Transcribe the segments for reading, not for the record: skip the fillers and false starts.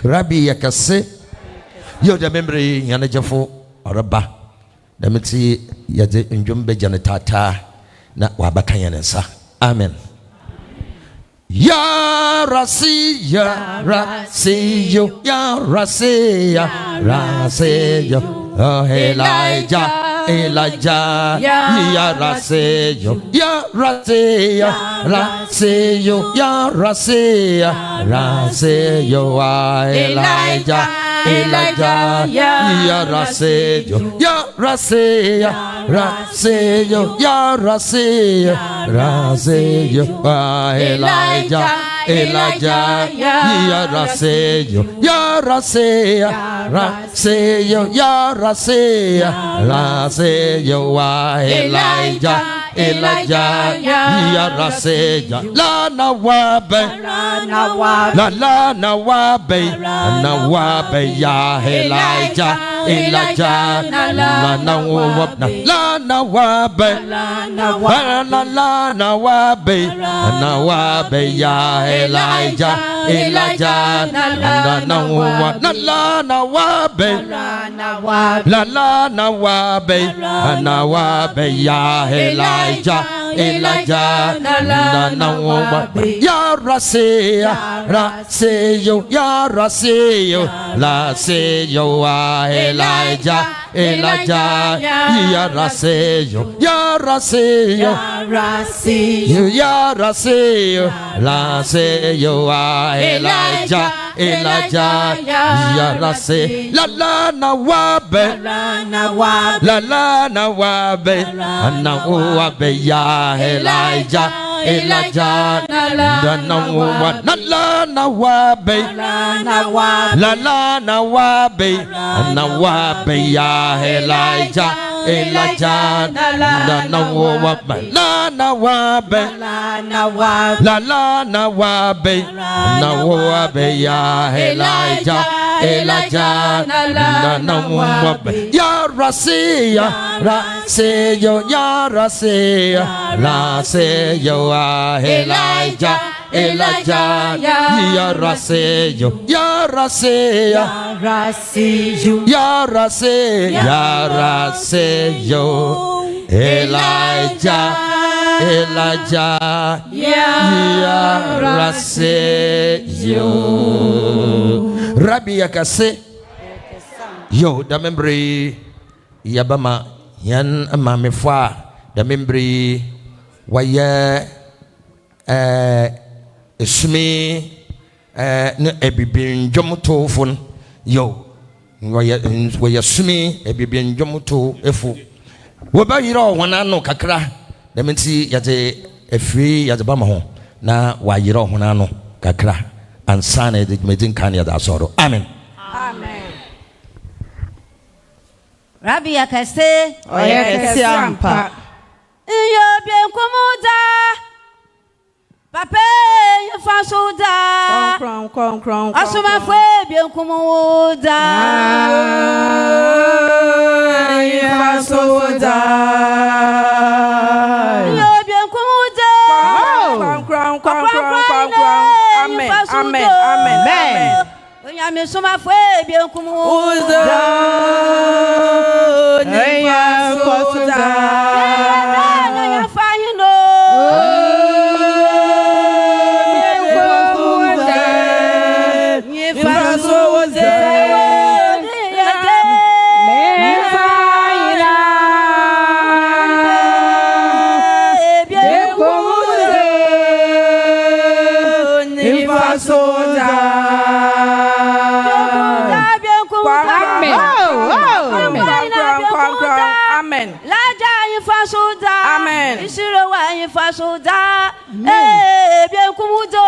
Rabbi yakase yo the memory yana jafo oraba na meti yade ndwombe janetata na wabaka yanensa amen. Ya rasi ya rasi yo ya rasi ya rasi yo oh Elijah Elijah ya rasi yo ya rasi ya rasi yo ya rasi ya rasi yo Elijah Elijah ya rasi yo ya rasi ya rasi yo ya rasi ya rasi yo Elijah Elijah ya rasi yo ya rasi ya rasi yo ya rasi ya rasi yo Elijah Elijah ya rasi ya la na wabe la na wabe ya Elijah Elijah la na wabe la na wabe na wabe ya Elijah Elijah la na wabe la na wabe ya Elijah Elijah na wabe ya rasi yo ya rasi yo la se yo Elijah Elijah ya rasi yo ya rasi yo ya rasi yo la se yo Elijah Elijah ya rasi la na wabe na wabe ya Elijah Elijah na wabe na wabe na wabe ya Elijah Elijah na wabe na wabe na wabe ya Elijah Elijah na wabe ya rasi yo ya rasi yo Elijah Elijah ya rasi yo ya rasi yo Elijah ya rasi yo Rabbi yakase yo da memory yabama yan amamefwa da memory waya esumi ne ebibin dwomtofon yo waya sumi ebibin dwomto efu wo ba yira ohona no kakra da menti yade efri yade ba ma ho na wa yira ohona no kakra ansana de medin kan ya da soro amen amen. Rabbi yakase oyakase ampa iyo bien komuda Papa you fasoda kron Somafo bien komuda you fasoda iyo bien komuda amen Nyame Somafo bien komuda you fasoda Amen. Isiro wa yin fasoda. Bien kumudo.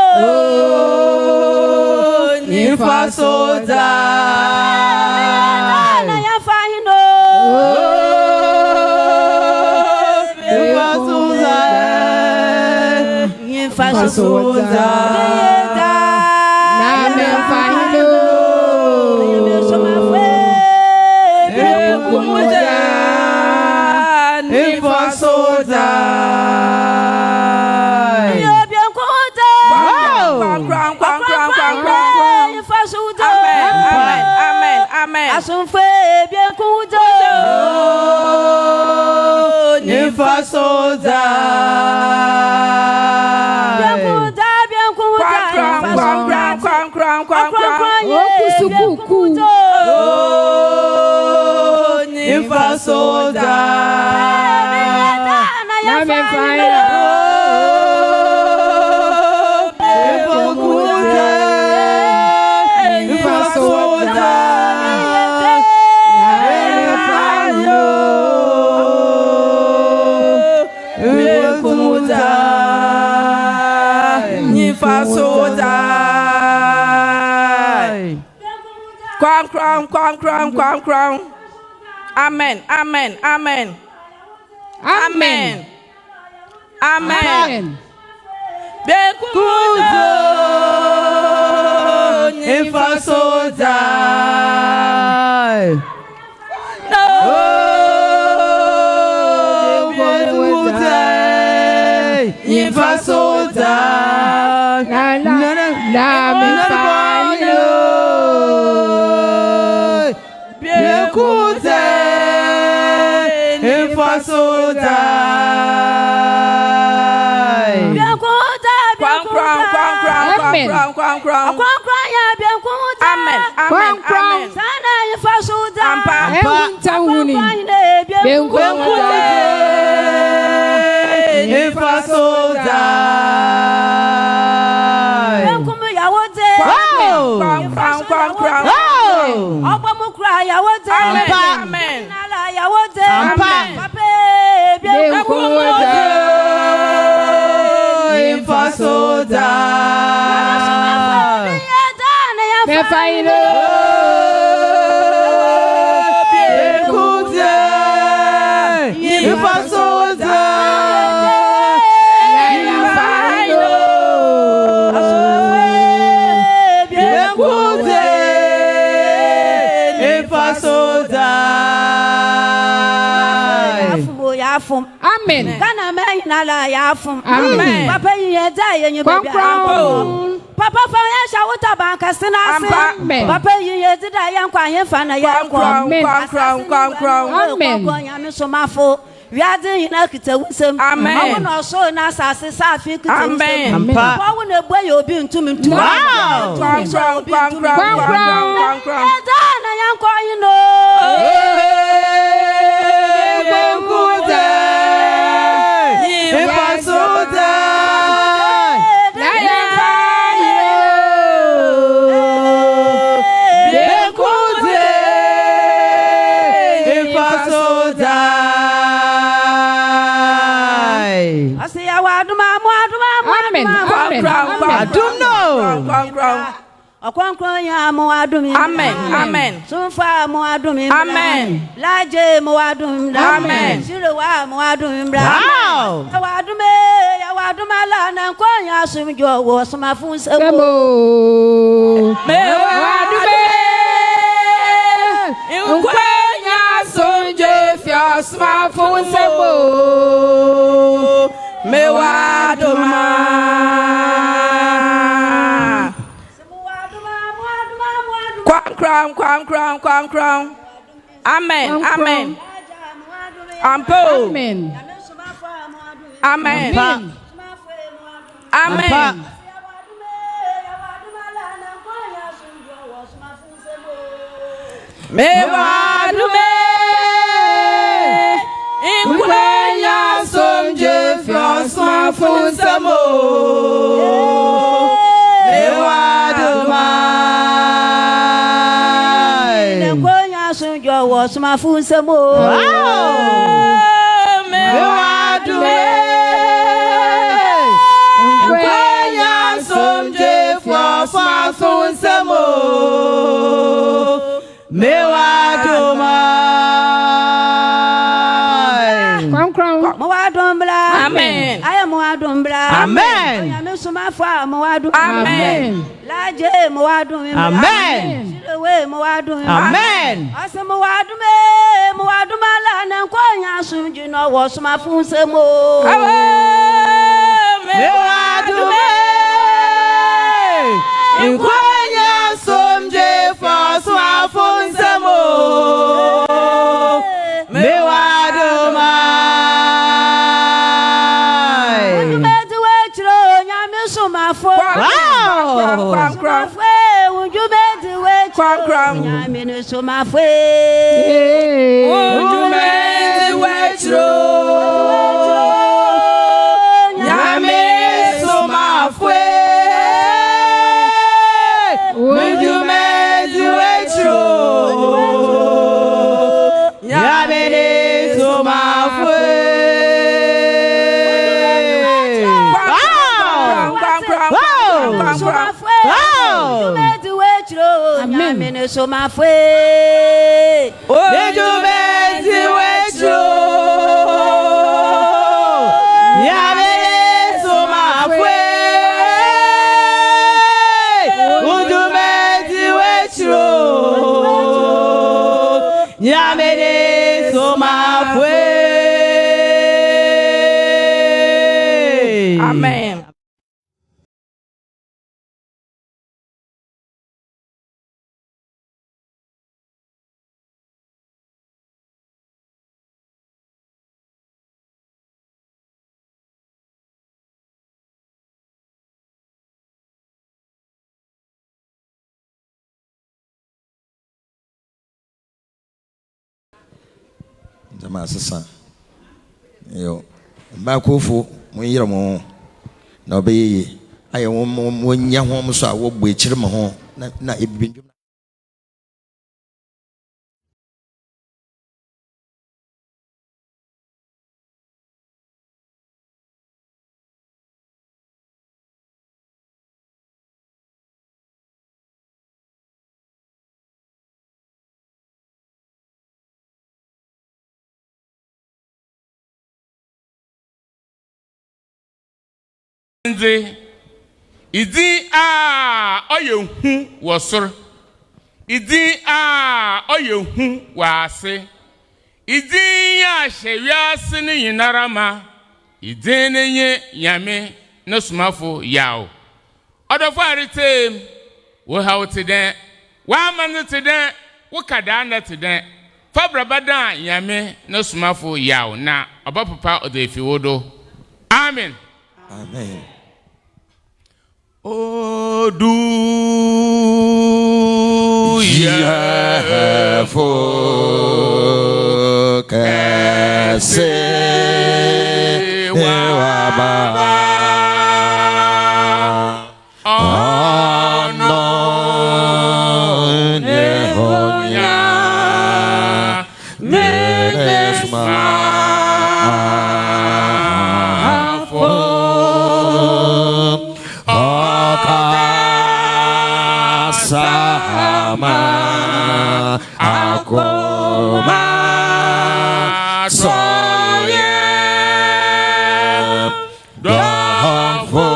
Ni fasoda. Na ya fahino. Ni fasoda. Ni fasoda. Na me fahino. Somafo. Bien kumudo. Ni fasoda. Yo bien kumudo. Asumfe bien kudo. Nyimfa soda. Bien kuda, bien kuda. Ɔkrɔnkrɔnyi bien kudo. Nyimfa soda. Nyame fire. Crown. Amen. Bekudo Nyimfa soda. No. Bekudo Nyimfa soda. La me fire. Bekudo Nyimfa soda. Amen. Kana me na la ya fum. Amen. Papa ye da ye nyu baby. Papa fa ya sha wuta ban ka sina se. Papa ye da ya nkwa ye fa na ya nkwa. Amen. Amen. Nyame Somafo. We are doing na kita wusem. Amen. Awu no so na asase sa afi kita wusem. Amen. Papa wu na boy obi ntumi ntumi. Wow. Da na ya nkwa you know. Ɔkrɔnkrɔnyi mo adumi. Amen. Somafo mo adumi. Amen. Laje mo adumi. Amen. Sirowa mo adumi. Wow. Yawaduma la na nkonya asumjo wo Somafo nsemo. Me wadume. Nkonya asumjo fi Somafo nsemo. Me waduma. Crown. Amen. Ampo. Amen. Me wadume. Inkwenya somje fi Somafo nsemo. Me waduma. Yo Somafo nsemo. Me wadume. Nkwenya somje fi Somafo nsemo. Me waduma. Mo wadumbla. Amen. Aya mo wadumbla. Amen. Nyame Somafo mo wadumbla. Amen. Laje mo wadumbla. Amen. Sirowe mo wadumbla. Amen. Ase mo waduma la na nkonya asumji no wo Somafo nsemo. Me wadume. Nkwenya somje fi Somafo nsemo. Somafo, Amen. Jama sasa yo ba kofo mo yire mo na obeye aye wo nya ho mo so a wo bu ekire mo ho na ebibinju Idi a oyehu wosor idi a oyehu wase idi a hyewiase ne yinarama idi ne nye Nyame na Somafo Yawoh odofo aritem wo hawte den wa manete den wo kada na te den fabrabada Nyame na Somafo Yawoh na obapapa odefi wodo. Amen. Amen. Odu ya fo kase wa baba ono ne honya meresma Sama akoma soye dofo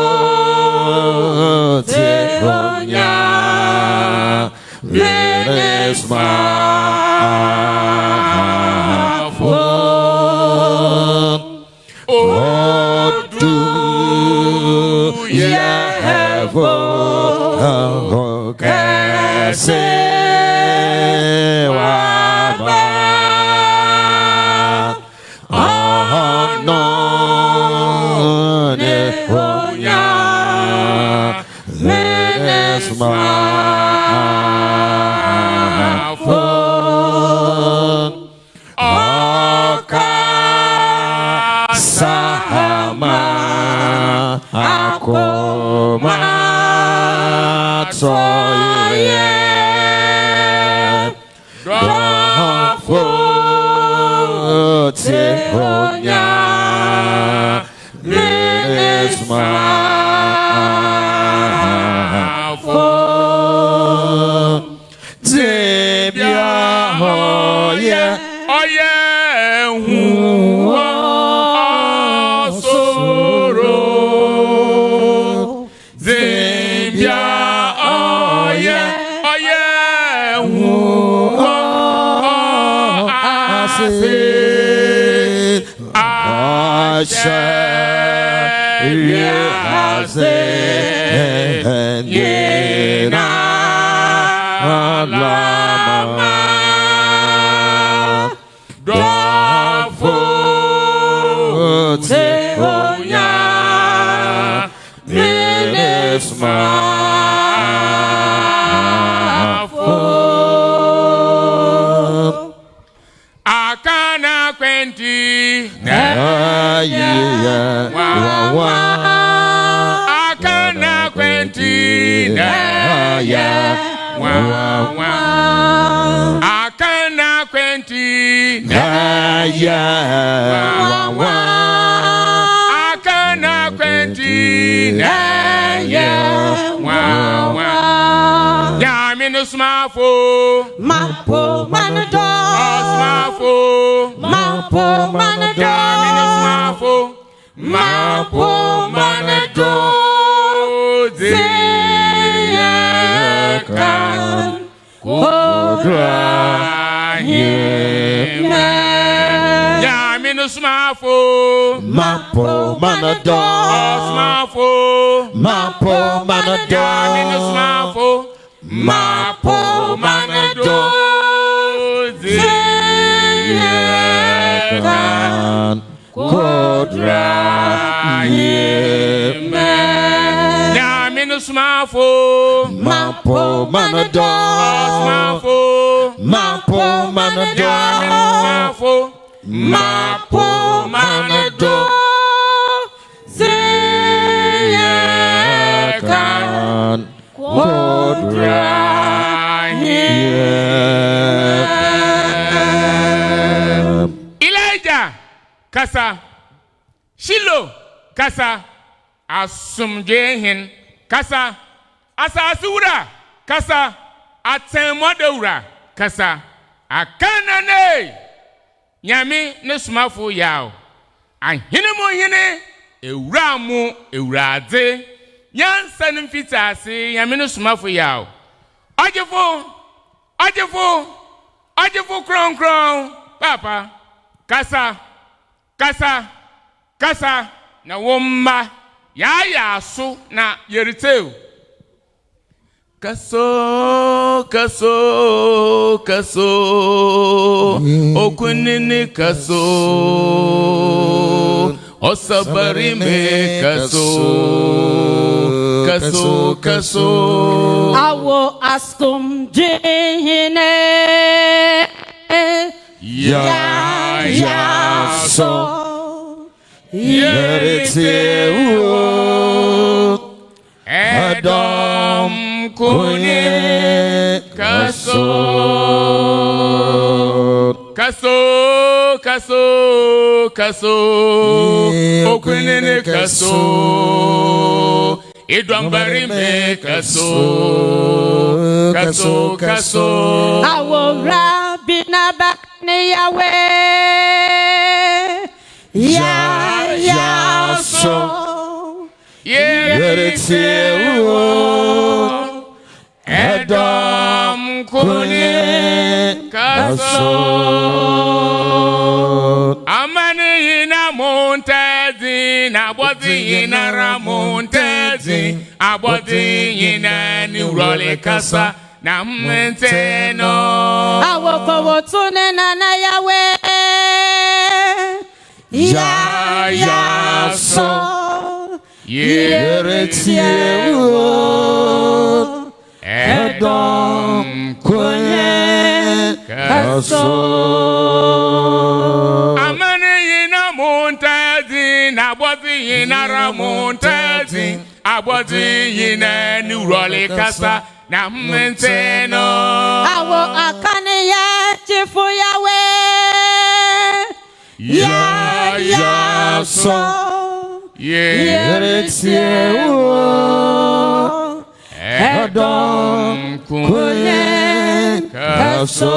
teronya veresma fo odu ya hevo se wa ba no ne honya lesma fo aka sahama akoma soye Tehonya Nesma Fo Tebia Hoye Oye Huwa Soro Zebia Oye Oye Huwa Ase Yena lama dofo tehonya nesma Akana kwenti na Akana kwenti na Akana kwenti na Akana kwenti na Nyame no Somafo Mapo manado Somafo Mapo manado Nyame no Somafo Mapo manado Zeyakan Kodrahime Nyame no Somafo Mapo manado Somafo Mapo manado Nyame no Somafo Mapo manado Zeyakan Kodrahime Nyame no Somafo Mapo manado Somafo Mapo manado Somafo Mapo manado Zeyakan Elijah kasa Shilo kasa asumjehin kasa asasura kasa atemodewura kasa akanane Nyame ne Somafo Yawoh ahene mo hene ewura mu ewurade yansa ne mfitaase Nyame ne Somafo Yawoh Ajefo kronkron papa kasa na womma ya so na yeriteu kaso okunini kaso osabarime kaso Awo askum jehine ya so Yeriteu Edom kuni kaso okunene kaso idwambarime kaso Awo rabina bakne Yahweh ya so Yeriteu Edom kuni kaso amani yina montezi na bodi yina ramontezi abodi yina ni role kasa na menteno Awo kowo tune na Yahweh ya so Yeriteu Edom kuni kaso amani yina montezi na bodi yina ramontezi abodi yina ni role kasa na menteno Awo akane ya chifu Yahweh ya so Yeriteu Edom kuni kaso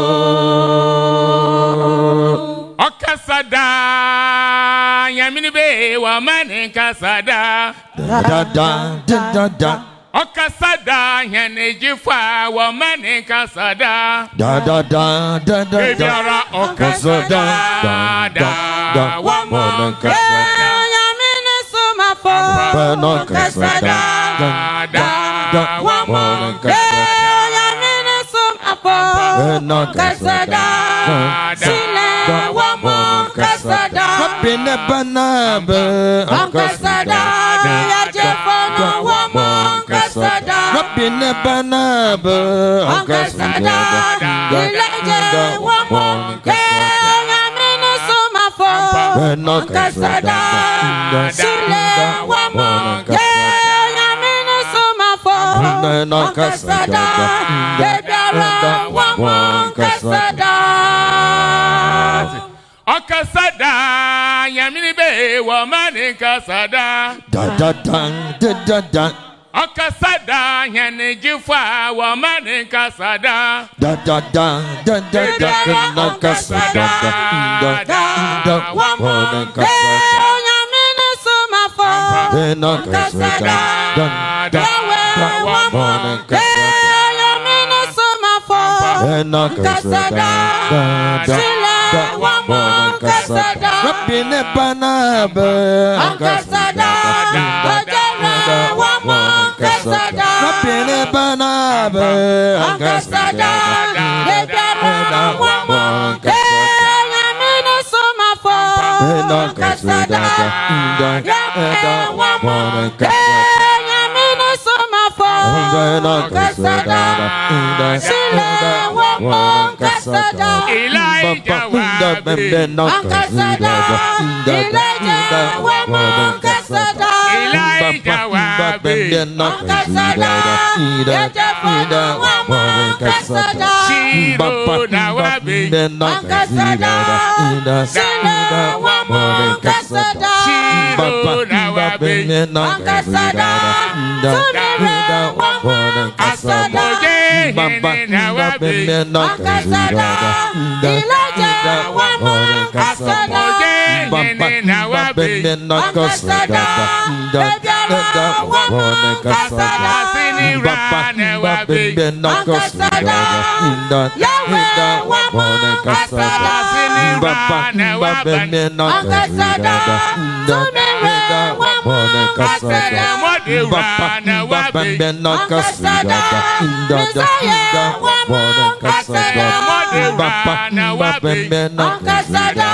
okasada yamini be wa mani kasada da okasada yane jifa wa mani kasada ebiara okasada wa mani kasada Yamine Somafo okasada wa mani kasada Yamine Somafo okasada Sile wa mo okasada Bene banabe okasada Yajafana Wamon Kasada Rabine Banaba Kasada Ilaja Wamon Yamina Somafo Kasada Sile Wamon Yamina Somafo Kasada Debiara Wamon Kasada Okasada Yamini be Wamani Kasada da da da da Okasada Yani Jifa Wamani Kasada da da da Kasada da Wamani Kasada Yamina Somafo Kasada Wamon Yamina Somafo Kasada Sila Wamon Kasada Rabine Banaba Kasada Bajara Wamon Kasada Rabine Banaba Kasada Debiara Wamon Yamina Somafo Kasada Wamon Yamina Somafo Kasada Sila Wamon Kasada Elijah Wabe Kasada Elijah Wamon Kasada Elijah Wabe Kasada Yajafana Wamon Kasada Shiro na Wabe Kasada Sila Wamon Kasada Shiro na Wabe Kasada Sunira Wamon Kasada na Wabe Kasada Elijah Wamon Kasada na Wabe Kasada Debiara Wamon Kasada Sinira na Wabe Kasada Yawoh Wamon Kasada Sinira na Wabe Kasada Sunira Wamon Kasada Modira na Wabe Kasada Messiah Wamon Kasada Modira na Wabe Kasada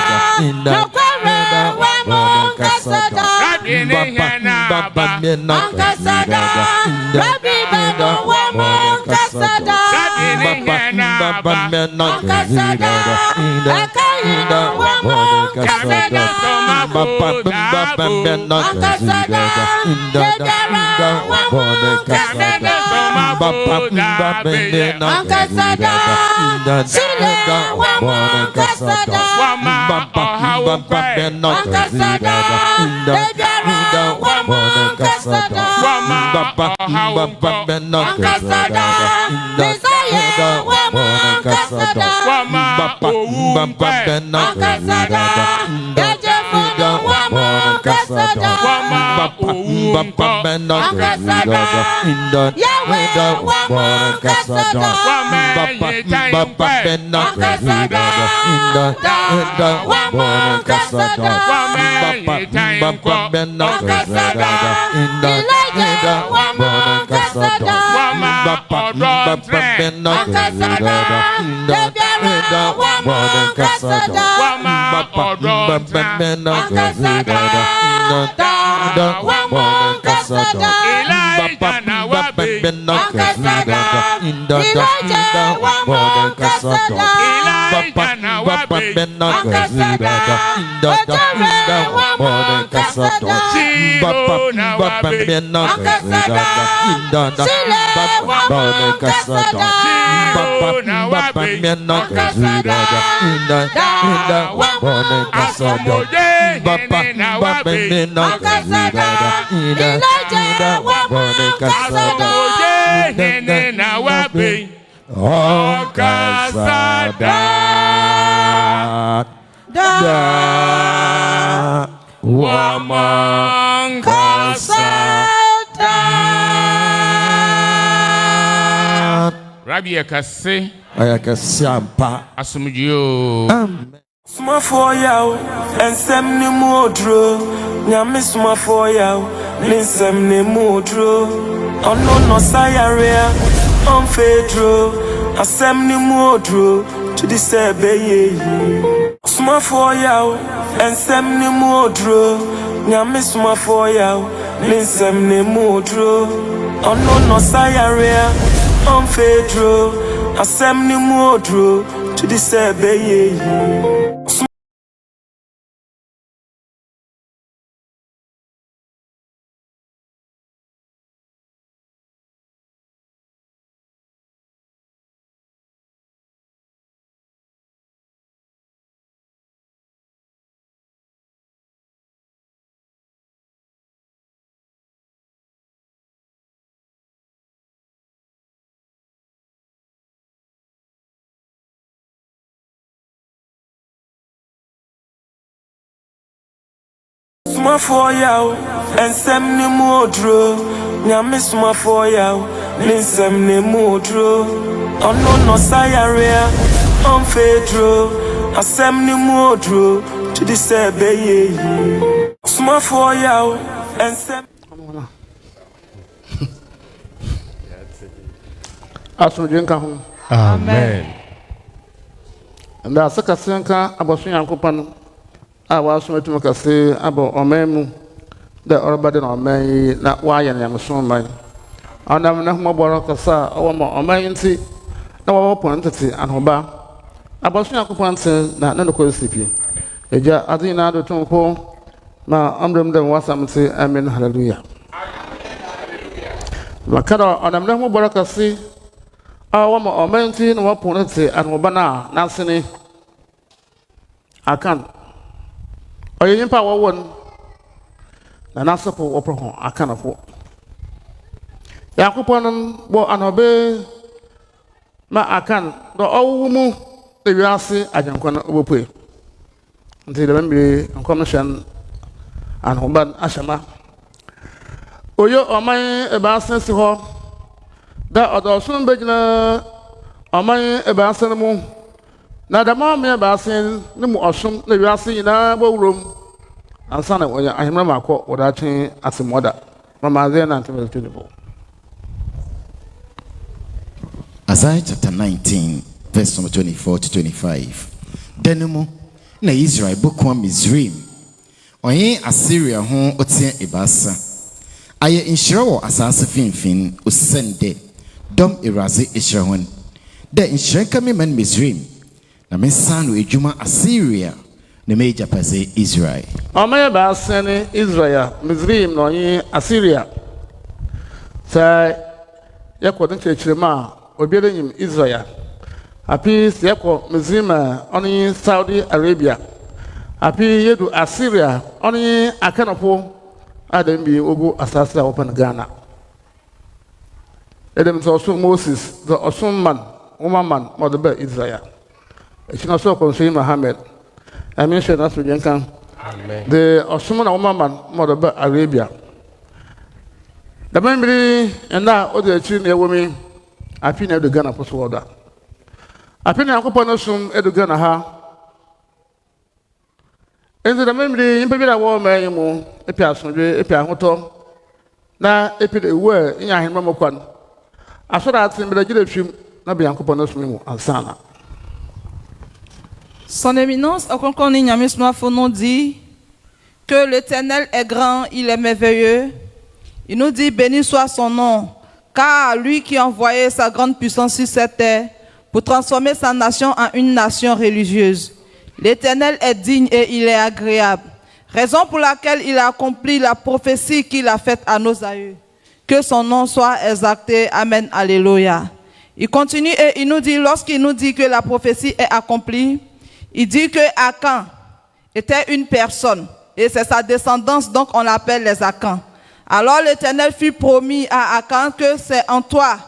Nokwara Wamon Kasada Rabine Yanaba Kasada Rabbi Bano Wamon Kasada Rabine Yanaba Kasada Akayina Wamon Kasada Somafo Kasada Debiara Wamon Kasada Kasada Sile Wamon Kasada Kasada Debiara Wamon Kasada Kasada Messiah Wamon Kasada Kasada Yajafana Wamon Kasada Kasada Yawoh Wamon Kasada Kasada Wamon Kasada Elijah Wamon Kasada Kasada Debiara Wamon Kasada Wamon Kasada Elijah na Wabe Kasada Elijah Wamon Kasada Elijah na Wabe Kasada Bajara Wamon Kasada Shiro na Wabe Kasada Sile Wamon Kasada Shiro na Wabe Kasada Wamon Kasada na Wabe Kasada Elijah Wamon Kasada na Wabe Kasada Wamon Kasada Rabbi Yakase Ayakasiampa Asumujio Somafo yawo ensem ne modro Nyame somafo yawo ninsem ne modro Ono no sayarea on fedro asem ne modro to the sebeye Somafo yawo ensem ne modro Nyame somafo yawo ninsem ne mudro ono no sayarea on fedro asem ne mudro to the sebeye Somafo yawo ensem ne mudro Nyame somafo yawo ninsem ne mudro ono no sayarea on fedro asem ne mudro to the sebeye Somafo yawo ensem asojinka ho Amen. nda sakasenka abosun yankopan a wasometum kase abo omemu da orbade na omen na waye na yamso man anam na hmo boro kasa owo ma omen nti na wo pontete anhoba abosun yankopan nti na no ko sipi eja adina do tonko na amdem dem wasamte amen hallelujah makara anam na hmo boro kase awo ma omen nti na wo pontete anhoba na nasene akan oye nyimpa wawon na nasopo woproho akanafo yakopon bo anobe ma akan do owumu de wiase ajankon obopue nti de membe nkomshan anhoban ashama oyo oman ebasen si ho da odosun bejina oman ebasen mu na da ma me ebasen ne mu osum na wiase nyina bowurom ansana oya ahemra makọ odachen asemoda mama ze na ntebelebo Isaiah chapter 19 verse number 24 to 25 Denimo na Israel bokwa Mizraim oye Assyria ho otie ebasa aye inhyira wo asase finfin osende dom eraze ehyira de inhyira kame man Mizraim na mensano ejuma Assyria ne meja pase Israel amaya ba sene Israel Mizraim no yin Assyria sa yakodin chechirema obiere nyim Israel api yako Mizraim oni Saudi Arabia api yedu Assyria oni akanofo adam bi ogu asase open Ghana edem so Moses the Osman woman modebe Israel echina so konse Muhammad amen shey na so jenkan amen the Osman woman modebe Arabia the membri ena o de echi na ewomi api na edu Ghana poso oda api na akopọ no sum edu Ghana ha enze the membri impe bi da wo ma yimu epi asonwe epi ahoto na epi de we nya ahemma mokwan asoda atin bi da gide twim na bi akopọ no sum mu ansana. Son éminence, Ɔkrɔnkrɔnyi Nyame Somafo nous dit que l'Éternel est grand, il est merveilleux. Il nous dit béni soit son nom, car lui qui a envoyé sa grande puissance sur cette terre pour transformer sa nation en une nation religieuse. L'Éternel est digne et il est agréable, raison pour laquelle il a accompli la prophétie qu'il a faite à nos aïeux. Que son nom soit exalté. Amen. Alléluia. Il continue et il nous dit, lorsqu'il nous dit que la prophétie est accomplie, il dit que Akan était une personne et c'est sa descendance, donc on l'appelle les Akans. Alors l'Éternel fut promis à Akan que c'est en toi,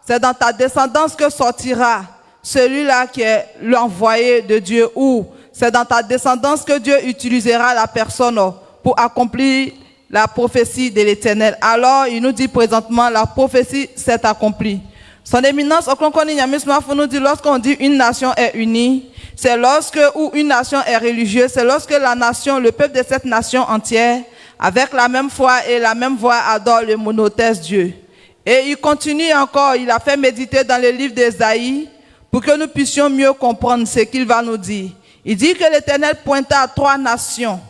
c'est dans ta descendance que sortira celui-là qui est l'envoyé de Dieu, ou c'est dans ta descendance que Dieu utilisera la personne pour accomplir la prophétie de l'Éternel. Alors il nous dit présentement la prophétie s'est accomplie. Son éminence, Ɔkrɔnkrɔnyi Nyame Somafo nous dit, lorsqu'on dit une nation est unie, c'est lorsque où une nation est religieuse, c'est lorsque la nation, le peuple de cette nation entière, avec la même foi et la même voix, adore le monothéiste Dieu. Et il continue encore, il a fait méditer dans le livre d'Ésaïe pour que nous puissions mieux comprendre ce qu'il va nous dire. Il dit que l'Éternel pointa à 3 nations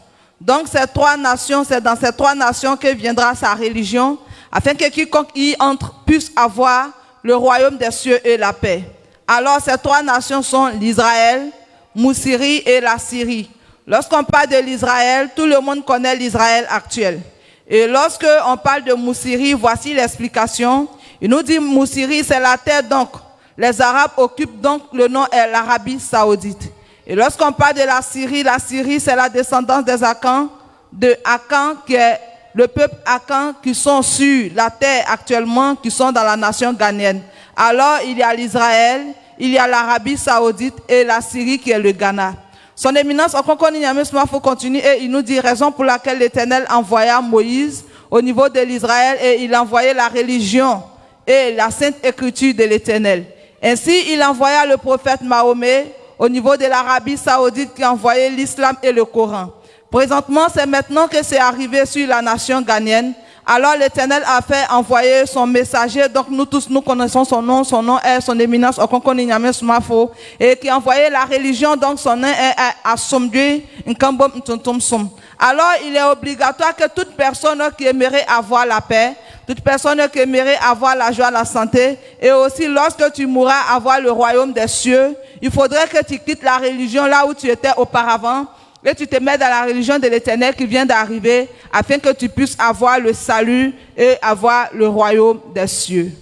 Donc ces trois nations, c'est dans ces trois nations que viendra sa religion, afin que quiconque y entre puisse avoir le royaume des cieux et la paix. Alors ces trois nations sont l'Israël, Moussiri et la Syrie. Lorsqu'on parle de l'Israël, tout le monde connaît l'Israël actuel. Et lorsque on parle de Moussiri, voici l'explication. Il nous dit Moussiri, c'est la terre, donc les Arabes occupent, donc le nom est l'Arabie Saoudite. Et lorsqu'on parle de la Syrie, c'est la descendance des Akans, de Akan, qui est le peuple Akan, qui sont sur la terre actuellement, qui sont dans la nation ghanéenne. Alors il y a l'Israël, il y a l'Arabie Saoudite et la Syrie qui est le Ghana. Son éminence, Ɔkrɔnkrɔnyi Nyame Somafo continue et il nous dit raison pour laquelle l'Éternel envoya Moïse au niveau de l'Israël et il envoyait la religion et la sainte écriture de l'Éternel. Ainsi, il envoya le prophète Mahomet au niveau de l'Arabie Saoudite qui envoyait l'islam et le Coran. Présentement, c'est maintenant que c'est arrivé sur la nation ghanéenne. Alors l'Éternel a fait envoyer son messager, donc nous tous nous connaissons son nom est son éminence Ɔkrɔnkrɔnyi Nyame Somafo, et qui envoyait la religion, donc son nom est Asomdwe Nkambom Ntontomsom. Alors il est obligatoire que toute personne qui aimerait avoir la paix, toute personne qui aimerait avoir la joie, la santé, et aussi lorsque tu mourras avoir le royaume des cieux, il faudrait que tu quittes la religion là où tu étais auparavant, et tu te mets dans la religion de l'Éternel qui vient d'arriver, afin que tu puisses avoir le salut et avoir le royaume des cieux.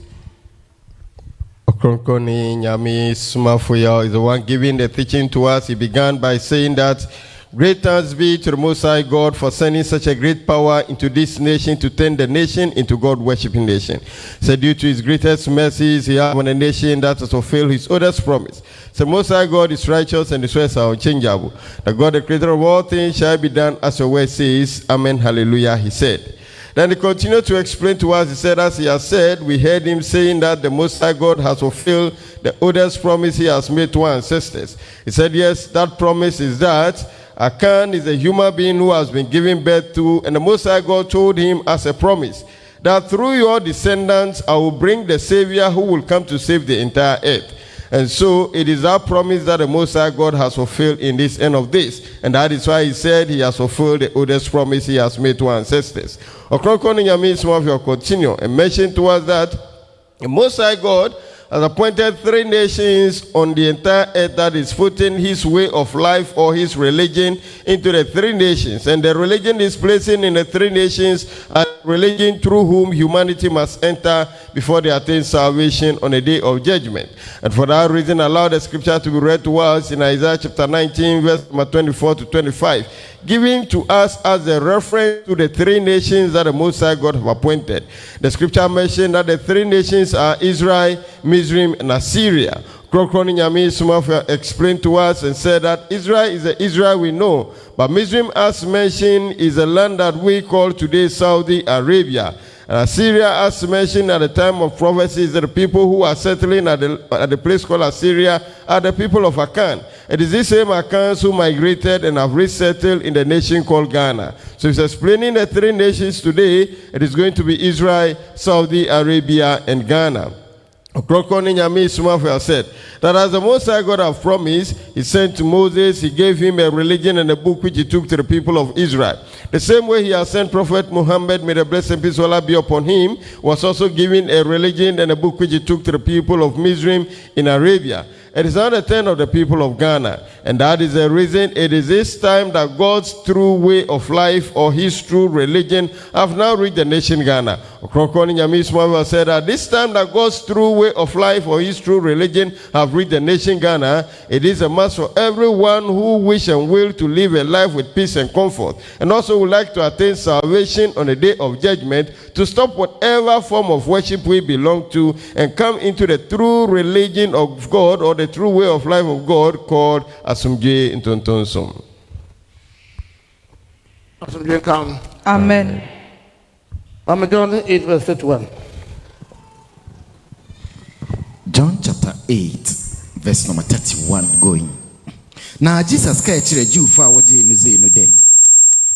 Ɔkrɔnkrɔnyi Nyame Somafo is the one giving the teaching to us. He began by saying that great thanks be to the Most High God for sending such a great power into this nation to turn the nation into God-worshipping nation. So due to his greatest mercies, he has on a nation that has fulfilled his oldest promise. So Most High God is righteous and his ways are unchangeable. The God, the creator of all things, shall be done as your word says. Amen, hallelujah, he said. Then he continued to explain to us, he said, as he has said, we heard him saying that the Most High God has fulfilled the oldest promise he has made to our ancestors. He said, yes, that promise is that Akan is a human being who has been given birth to, and the Most High God told him as a promise that through your descendants I will bring the Savior who will come to save the entire earth. And so it is our promise that the Most High God has fulfilled in this end of this. And that is why he said he has fulfilled the oldest promise he has made to our ancestors. Ɔkrɔnkrɔnyi Nyame Somafo continue and mention to us that the Most High God has appointed 3 nations on the entire earth that is putting his way of life or his religion into the 3 nations. And the religion is placing in the 3 nations a religion through whom humanity must enter before they attain salvation on the day of judgment. And for that reason, allow the scripture to be read to us in Isaiah chapter 19, verse 24 to 25. Giving to us as a reference to the 3 nations that the Most High God have appointed. The scripture mentioned that the 3 nations are Israel, Mizraim, and Assyria. Ɔkrɔnkrɔnyi Nyame Somafo explained to us and said that Israel is the Israel we know, but Mizraim, as mentioned, is a land that we call today Saudi Arabia. And Assyria, as mentioned at the time of prophecy, is the people who are settling at the place called Assyria are the people of Akan. It is these same Akans who migrated and have resettled in the nation called Ghana. So it's explaining the 3 nations today. It is going to be Israel, Saudi Arabia, and Ghana. Ɔkrɔnkrɔnyi Nyame Somafo said that as the Most High God have promised, he sent to Moses, he gave him a religion and a book which he took to the people of Israel. The same way he has sent Prophet Muhammad, may the blessing and peace of Allah be upon him, was also given a religion and a book which he took to the people of Mizraim in Arabia. It is now the turn of the people of Ghana, and that is the reason it is this time that God's true way of life or his true religion have now reached the nation Ghana. Ɔkrɔnkrɔnyi Nyame Somafo said that this time that God's true way of life or his true religion have reached the nation Ghana, it is a must for everyone who wish and will to live a life with peace and comfort, and also would like to attain salvation on the day of judgment, to stop whatever form of worship we belong to and come into the true religion of God or the true way of life of God called Asomdwe Ntontomsom. Asomdwe come. Amen. John 8, verse 31. John chapter 8, verse number 31 going. Now Jesus ka chire Jew fa woje enu ze enu de.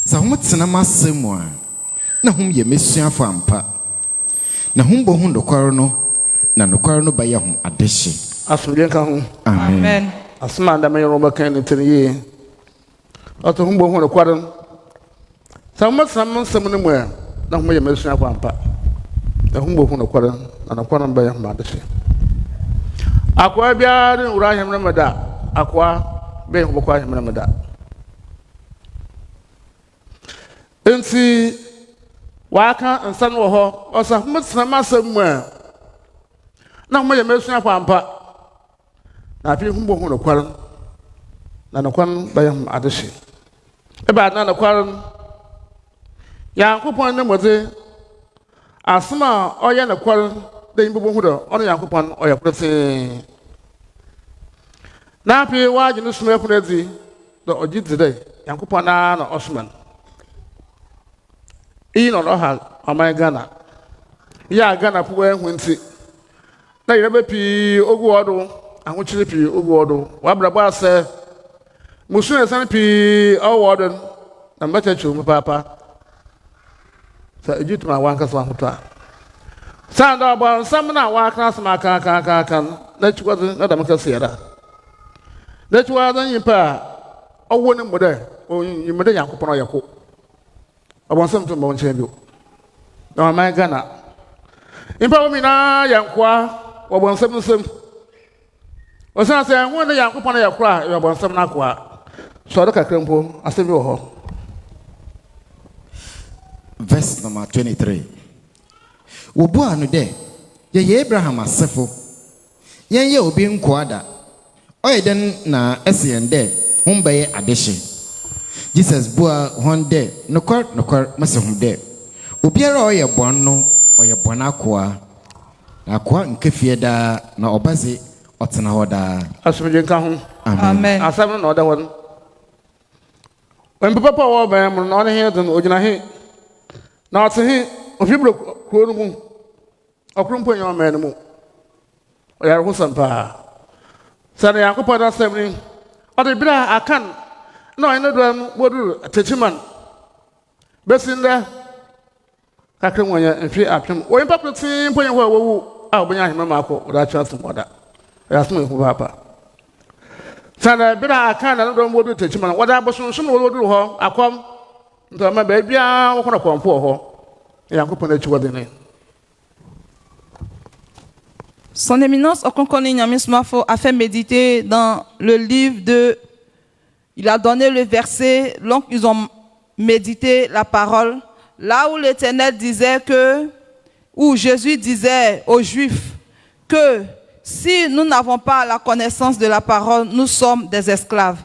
Sa hom tena masem a na hom ye mesuafo ampa. Na hom bo hu ndokwaro no, na ndokwaro no ba ye hom adehye. Asomdwe ka ho. Amen. Asma da me Roma kan tiri ye. Oto hum bo hu ndokwaro Some no more, no more mention of one part. The humble who acquired and acquired by a mother. Aqua Biad and Ryan Ramada, Aqua, being Boquai Ramada. And see, Waka and San Woho, or some much somewhere. No more mention of one part. Now, if you humble who acquired, and acquired by a mother. About none acquired. Yankupon them was a asma or yan acquired the imbuhuda on Yankupon or your pressing. Now, pay wide in the smell for the Ojit today, Yankupana or Osman. In on Oha, on my Ghana. Ya Ghana poor when see. Now you never pee Oguado, and which you pee Oguado. Wabra say, Musun and Sanpi, our warden, and better to papa. So you to my one cast one hotel. Sound about some now, one class, my can, that wasn't not a Macasera. That wasn't in pa, or one mother, or you made a young couple of your cook. I want some to Mount Champion. No, my Ghana. Empower me now, young qua, or 177. Or something, I want a young couple of your cry, you want some aqua. So look at Crampo, I send you home. Verse number 23. Ubua no de ye Abraham asefo ye obi nkwada oyeden na esien de humbaye adehye Jesus bua honde nokor masehumde obiara oye bon no oye bon akoa akoa nkefie da na obaze otena hoda asumje nka ho Amen. asam no da won when papa wo ba mo no ne he den ogina he na ɔte he ofibro kuro no mu ɔkrompo nyɛ ɔman no mu ɔyare ho sampa sɛne yankopɔn da asɛm ni ɔde berɛ a akan na ɔyɛ no doa no wɔduru atachiman bɛsi ndɛ kakra mu ɔyɛ mfe apem ɔyimpa pete mpo nyɛ hɔ a wɔwu a ɔbɛnya ahema maakɔ ɔde atwe asɛm ɔda ɔyɛ asɛm ɛhu paapa sɛne berɛ a akan na no doa no wɔduru atachiman wɔde abosonsom na wɔduru hɔ akɔm ntoma baabia wokona kwampo ho yankopon achi wodene. Son éminence Ɔkrɔnkrɔnyi Nyame Somafo a fait méditer dans le livre de il a donné le verset donc ils ont médité la parole là où l'Éternel disait que où Jésus disait aux Juifs que si nous n'avons pas la connaissance de la parole nous sommes des esclaves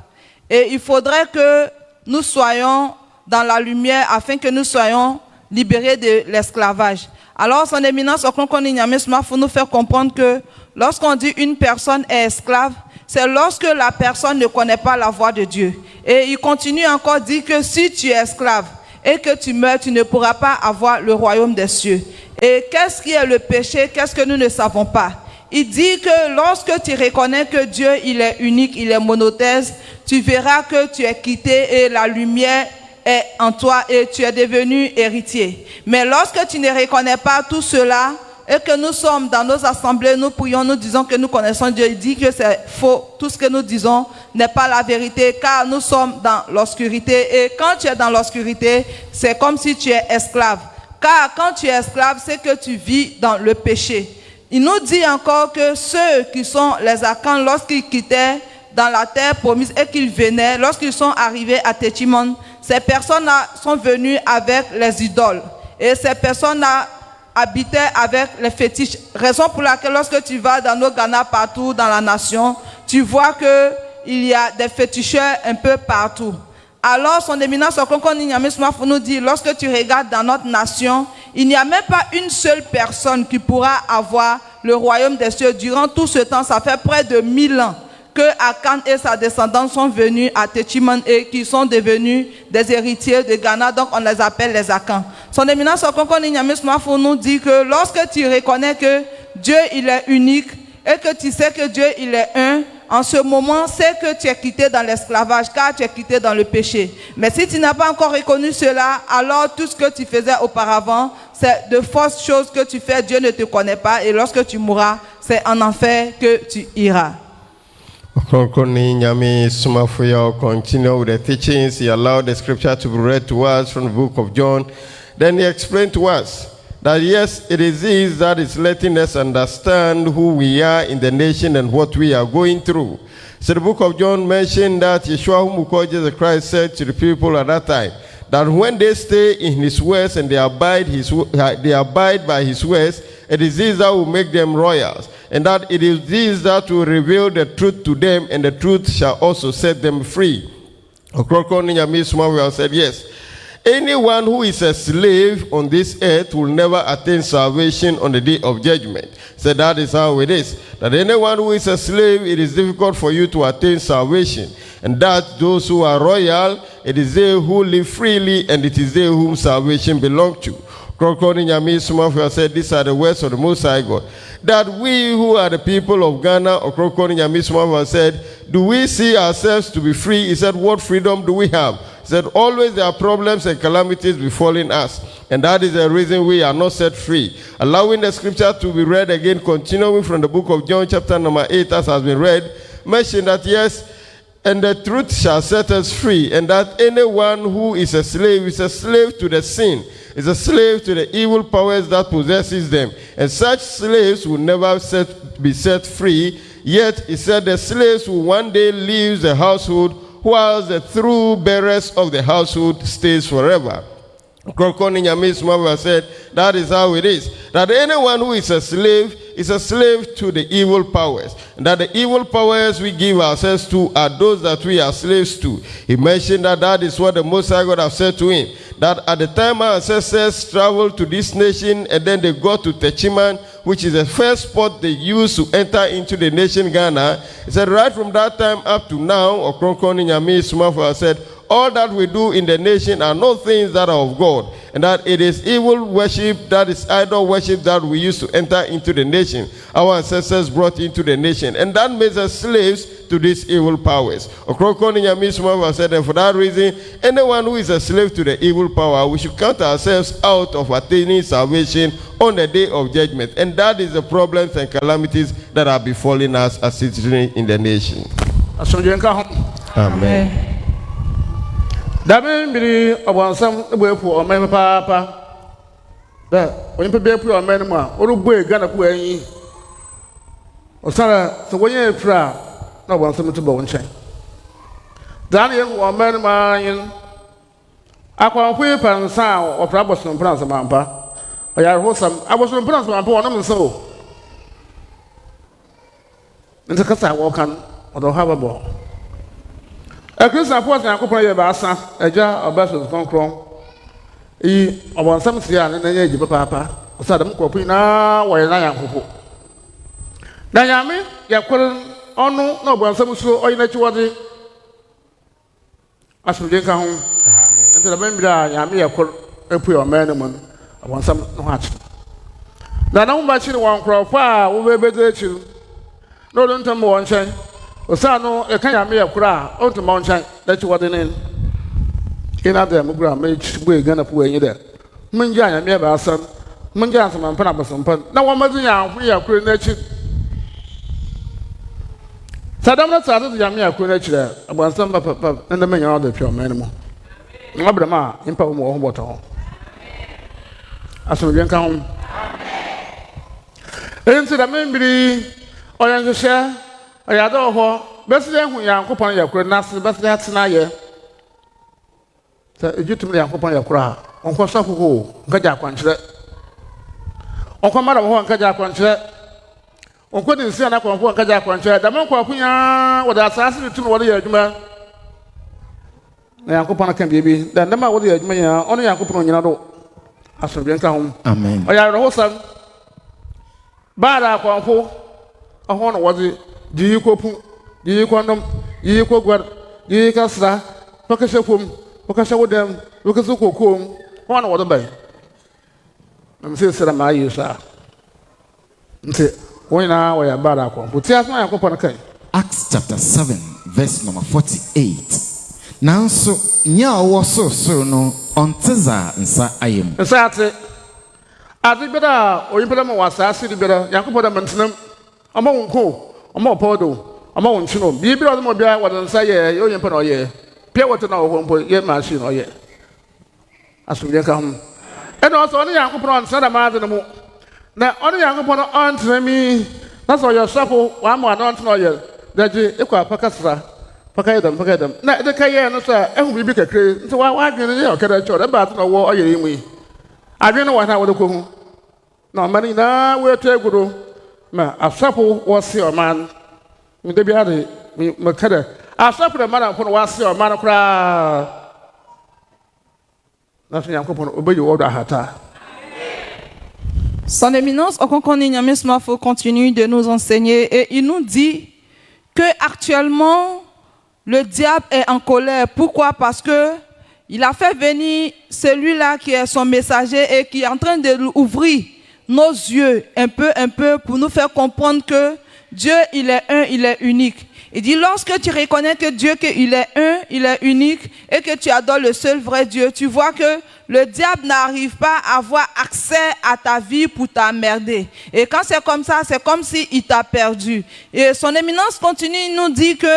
et il faudrait que nous soyons dans la lumière afin que nous soyons libérés de l'esclavage. Alors, son éminence Ɔkrɔnkrɔnyi Nyame Somafo nous fait comprendre que lorsqu'on dit une personne est esclave, c'est lorsque la personne ne connaît pas la voix de Dieu. Et il continue encore à dire que si tu es esclave et que tu meurs, tu ne pourras pas avoir le royaume des cieux. Et qu'est-ce qui est le péché? Qu'est-ce que nous ne savons pas? Il dit que lorsque tu reconnais que Dieu, il est unique, il est monothèse, tu verras que tu es quitté et la lumière est en toi et tu es devenu héritier. Mais lorsque tu ne reconnais pas tout cela et que nous sommes dans nos assemblées, nous prions, nous disons que nous connaissons Dieu, il dit que c'est faux. Tout ce que nous disons n'est pas la vérité car nous sommes dans l'obscurité et quand tu es dans l'obscurité, c'est comme si tu es esclave. Car quand tu es esclave, c'est que tu vis dans le péché. Il nous dit encore que ceux qui sont les Akans, lorsqu'ils quittaient dans la terre promise et qu'ils venaient, lorsqu'ils sont arrivés à Téchimon, ces personnes-là sont venues avec les idoles. Et ces personnes-là habitaient avec les fétiches. Raison pour laquelle lorsque tu vas dans nos Ghana partout dans la nation, tu vois qu'il y a des féticheurs un peu partout. Alors son éminence Ɔkrɔnkrɔnyi Nyame Somafo nous dit, lorsque tu regardes dans notre nation, il n'y a même pas une seule personne qui pourra avoir le royaume des cieux. Durant tout ce temps, ça fait près de 1000 ans que Akan et sa descendance sont venus à Téchimon et qui sont devenus des héritiers de Ghana, donc on les appelle les Akans. Son éminence Ɔkrɔnkrɔnyi Nyame Somafo nous dit que lorsque tu reconnais que Dieu il est unique et que tu sais que Dieu il est un, en ce moment, c'est que tu es quitté dans l'esclavage, car tu es quitté dans le péché. Mais si tu n'as pas encore reconnu cela, alors tout ce que tu faisais auparavant, c'est de fausses choses que tu fais, Dieu ne te connaît pas, et lorsque tu mourras, c'est en enfer que tu iras. Ɔkrɔnkrɔnyi Nyame Somafo ya continue with the teachings. He allowed the scripture to be read to us from the book of John. Then he explained to us that yes, it is this that is letting us understand who we are in the nation and what we are going through. So the book of John mentioned that Yeshua, whom we call Jesus Christ, said to the people at that time that when they stay in his words and they abide by his words, it is this that will make them royals, and that it is this that will reveal the truth to them, and the truth shall also set them free. Ɔkrɔnkrɔnyi Nyame Somafo said, yes, anyone who is a slave on this earth will never attain salvation on the day of judgment. So that is how it is. That anyone who is a slave, it is difficult for you to attain salvation. And that those who are royal, it is they who live freely, and it is they whom salvation belongs to. Ɔkrɔnkrɔnyi Nyame Somafo said, these are the words of the Most High God. That we who are the people of Ghana, Ɔkrɔnkrɔnyi Nyame Somafo said, do we see ourselves to be free? He said, what freedom do we have? He said, always there are problems and calamities befalling us. And that is the reason we are not set free. Allowing the scripture to be read again, continuing from the book of John chapter number 8 as has been read, mention that yes, and the truth shall set us free, and that anyone who is a slave to the sin, is a slave to the evil powers that possesses them. And such slaves will never be set free. Yet, he said, the slaves will one day leave the household, while the true bearers of the household stays forever. Ɔkrɔnkrɔnyi Nyame Somafo said, that is how it is. That anyone who is a slave to the evil powers. And that the evil powers we give ourselves to are those that we are slaves to. He mentioned that that is what the Most High God have said to him. That at the time our ancestors traveled to this nation and then they got to Techiman, which is the first spot they used to enter into the nation Ghana. He said right from that time up to now, Ɔkrɔnkrɔnyi Nyame Somafo said, all that we do in the nation are not things that are of God, and that it is evil worship, that is idol worship that we used to enter into the nation. Our ancestors brought into the nation, and that makes us slaves to these evil powers. Ɔkrɔnkrɔnyi Nyame Somafo said, and for that reason, anyone who is a slave to the evil power, we should count ourselves out of attaining salvation on the day of judgment. And that is the problems and calamities that are befalling us as citizens in the nation. Amen. Dabe mbiri obansam egbepu omen papa da onye bepu omen mu a orugbo Ghana ku anyi osara so wonye efra na obansam to bo nchen dan ye omen ma yin akwanfu pansa opra boson pransa mampa oyar hosam aboson pransa mampa onam nso nse kasa wo kan odo haba bo a Christian force and accompany Bassa, a jar of Bass's concron. E. About some Sian and age of Papa, or Saddam Copina, while I am Popo. Nayame, Yakul, or no, but some so or naturally. As we get home, and the member Yami, a poor man, I want some watch. Now, no much in one crop, far over better you. No, don't tell me one chain. Osano e kan ya me yakura on to mountain that you what in other mugra make we Ghana pu enyi there munja ya me ba asam munja asam ampa na basompa na wo mazu ya hu yakura na chi sadam na sadu ya me yakura na chi there abansam papa na me nya order pure man mo ngabra ma impa mo ho boto aso bien kan ense da membiri oyan share ayado ho besi hu Yankopon yakura nas besi atena ye ta ejutum Yankopon yakura onko safo nkaja kwankyere onko mara ho nkaja kwankyere onko din sia na kwanfo nkaja kwankyere da man kwakunya wada asase tun wada ya adwuma na Yankopon kan biebi da ndama wada ya adwuma ya ono Yankopon nyina do asobien ka ho amen oyaro ho sam bara kwanfo oho no wada di kopu di kondom di kogwar di kasra pakashe kum pakashe wodem pakashe kokom hono wodo bay namse sera ma yesa nte wona wa ya bara ko buti asma Yankopon kai Acts chapter 7 verse number 48 nanso nya wo so no onteza nsa ayem nsa ate ade beda oyimpela mo wasa ase di beda Yankopon da mantinam ama wonko Omo podo ama won chino bibi o mo bia wo nsa ye yo yempa no ye pia wote na wo mpo ye machine no ye asumye ka hum eno so ne yankopon nsa da ma de no mu na ono yankopon on tremi na so yo safo wa ma no ntno ye daji ekwa pakasra pakayedam na de kaye no so ehu bibi kakre nti wa adwene ne okada cho da ba to no wo oyere imu adwene no wa na wo de ko hu na mani na we to eguro ma asapo wo se o man mi de bia de mi kada asapo de man ko no wa se o man kra na so yankopon obeyi wo do ahata. Son Éminence Ɔkrɔnkrɔnyi Nyame Somafo continue de nous enseigner et il nous dit que actuellement le diable est en colère. Pourquoi? Parce que il a fait venir celui-là qui est son messager et qui est en train d'ouvrir nos yeux un peu pour nous faire comprendre que Dieu il est un, il est unique. Il dit lorsque tu reconnais que Dieu qu'il est un, il est unique et que tu adores le seul vrai Dieu, tu vois que le diable n'arrive pas à avoir accès à ta vie pour t'emmerder. Et quand c'est comme ça, c'est comme s'il t'a perdu. Et son Éminence continue, il nous dit que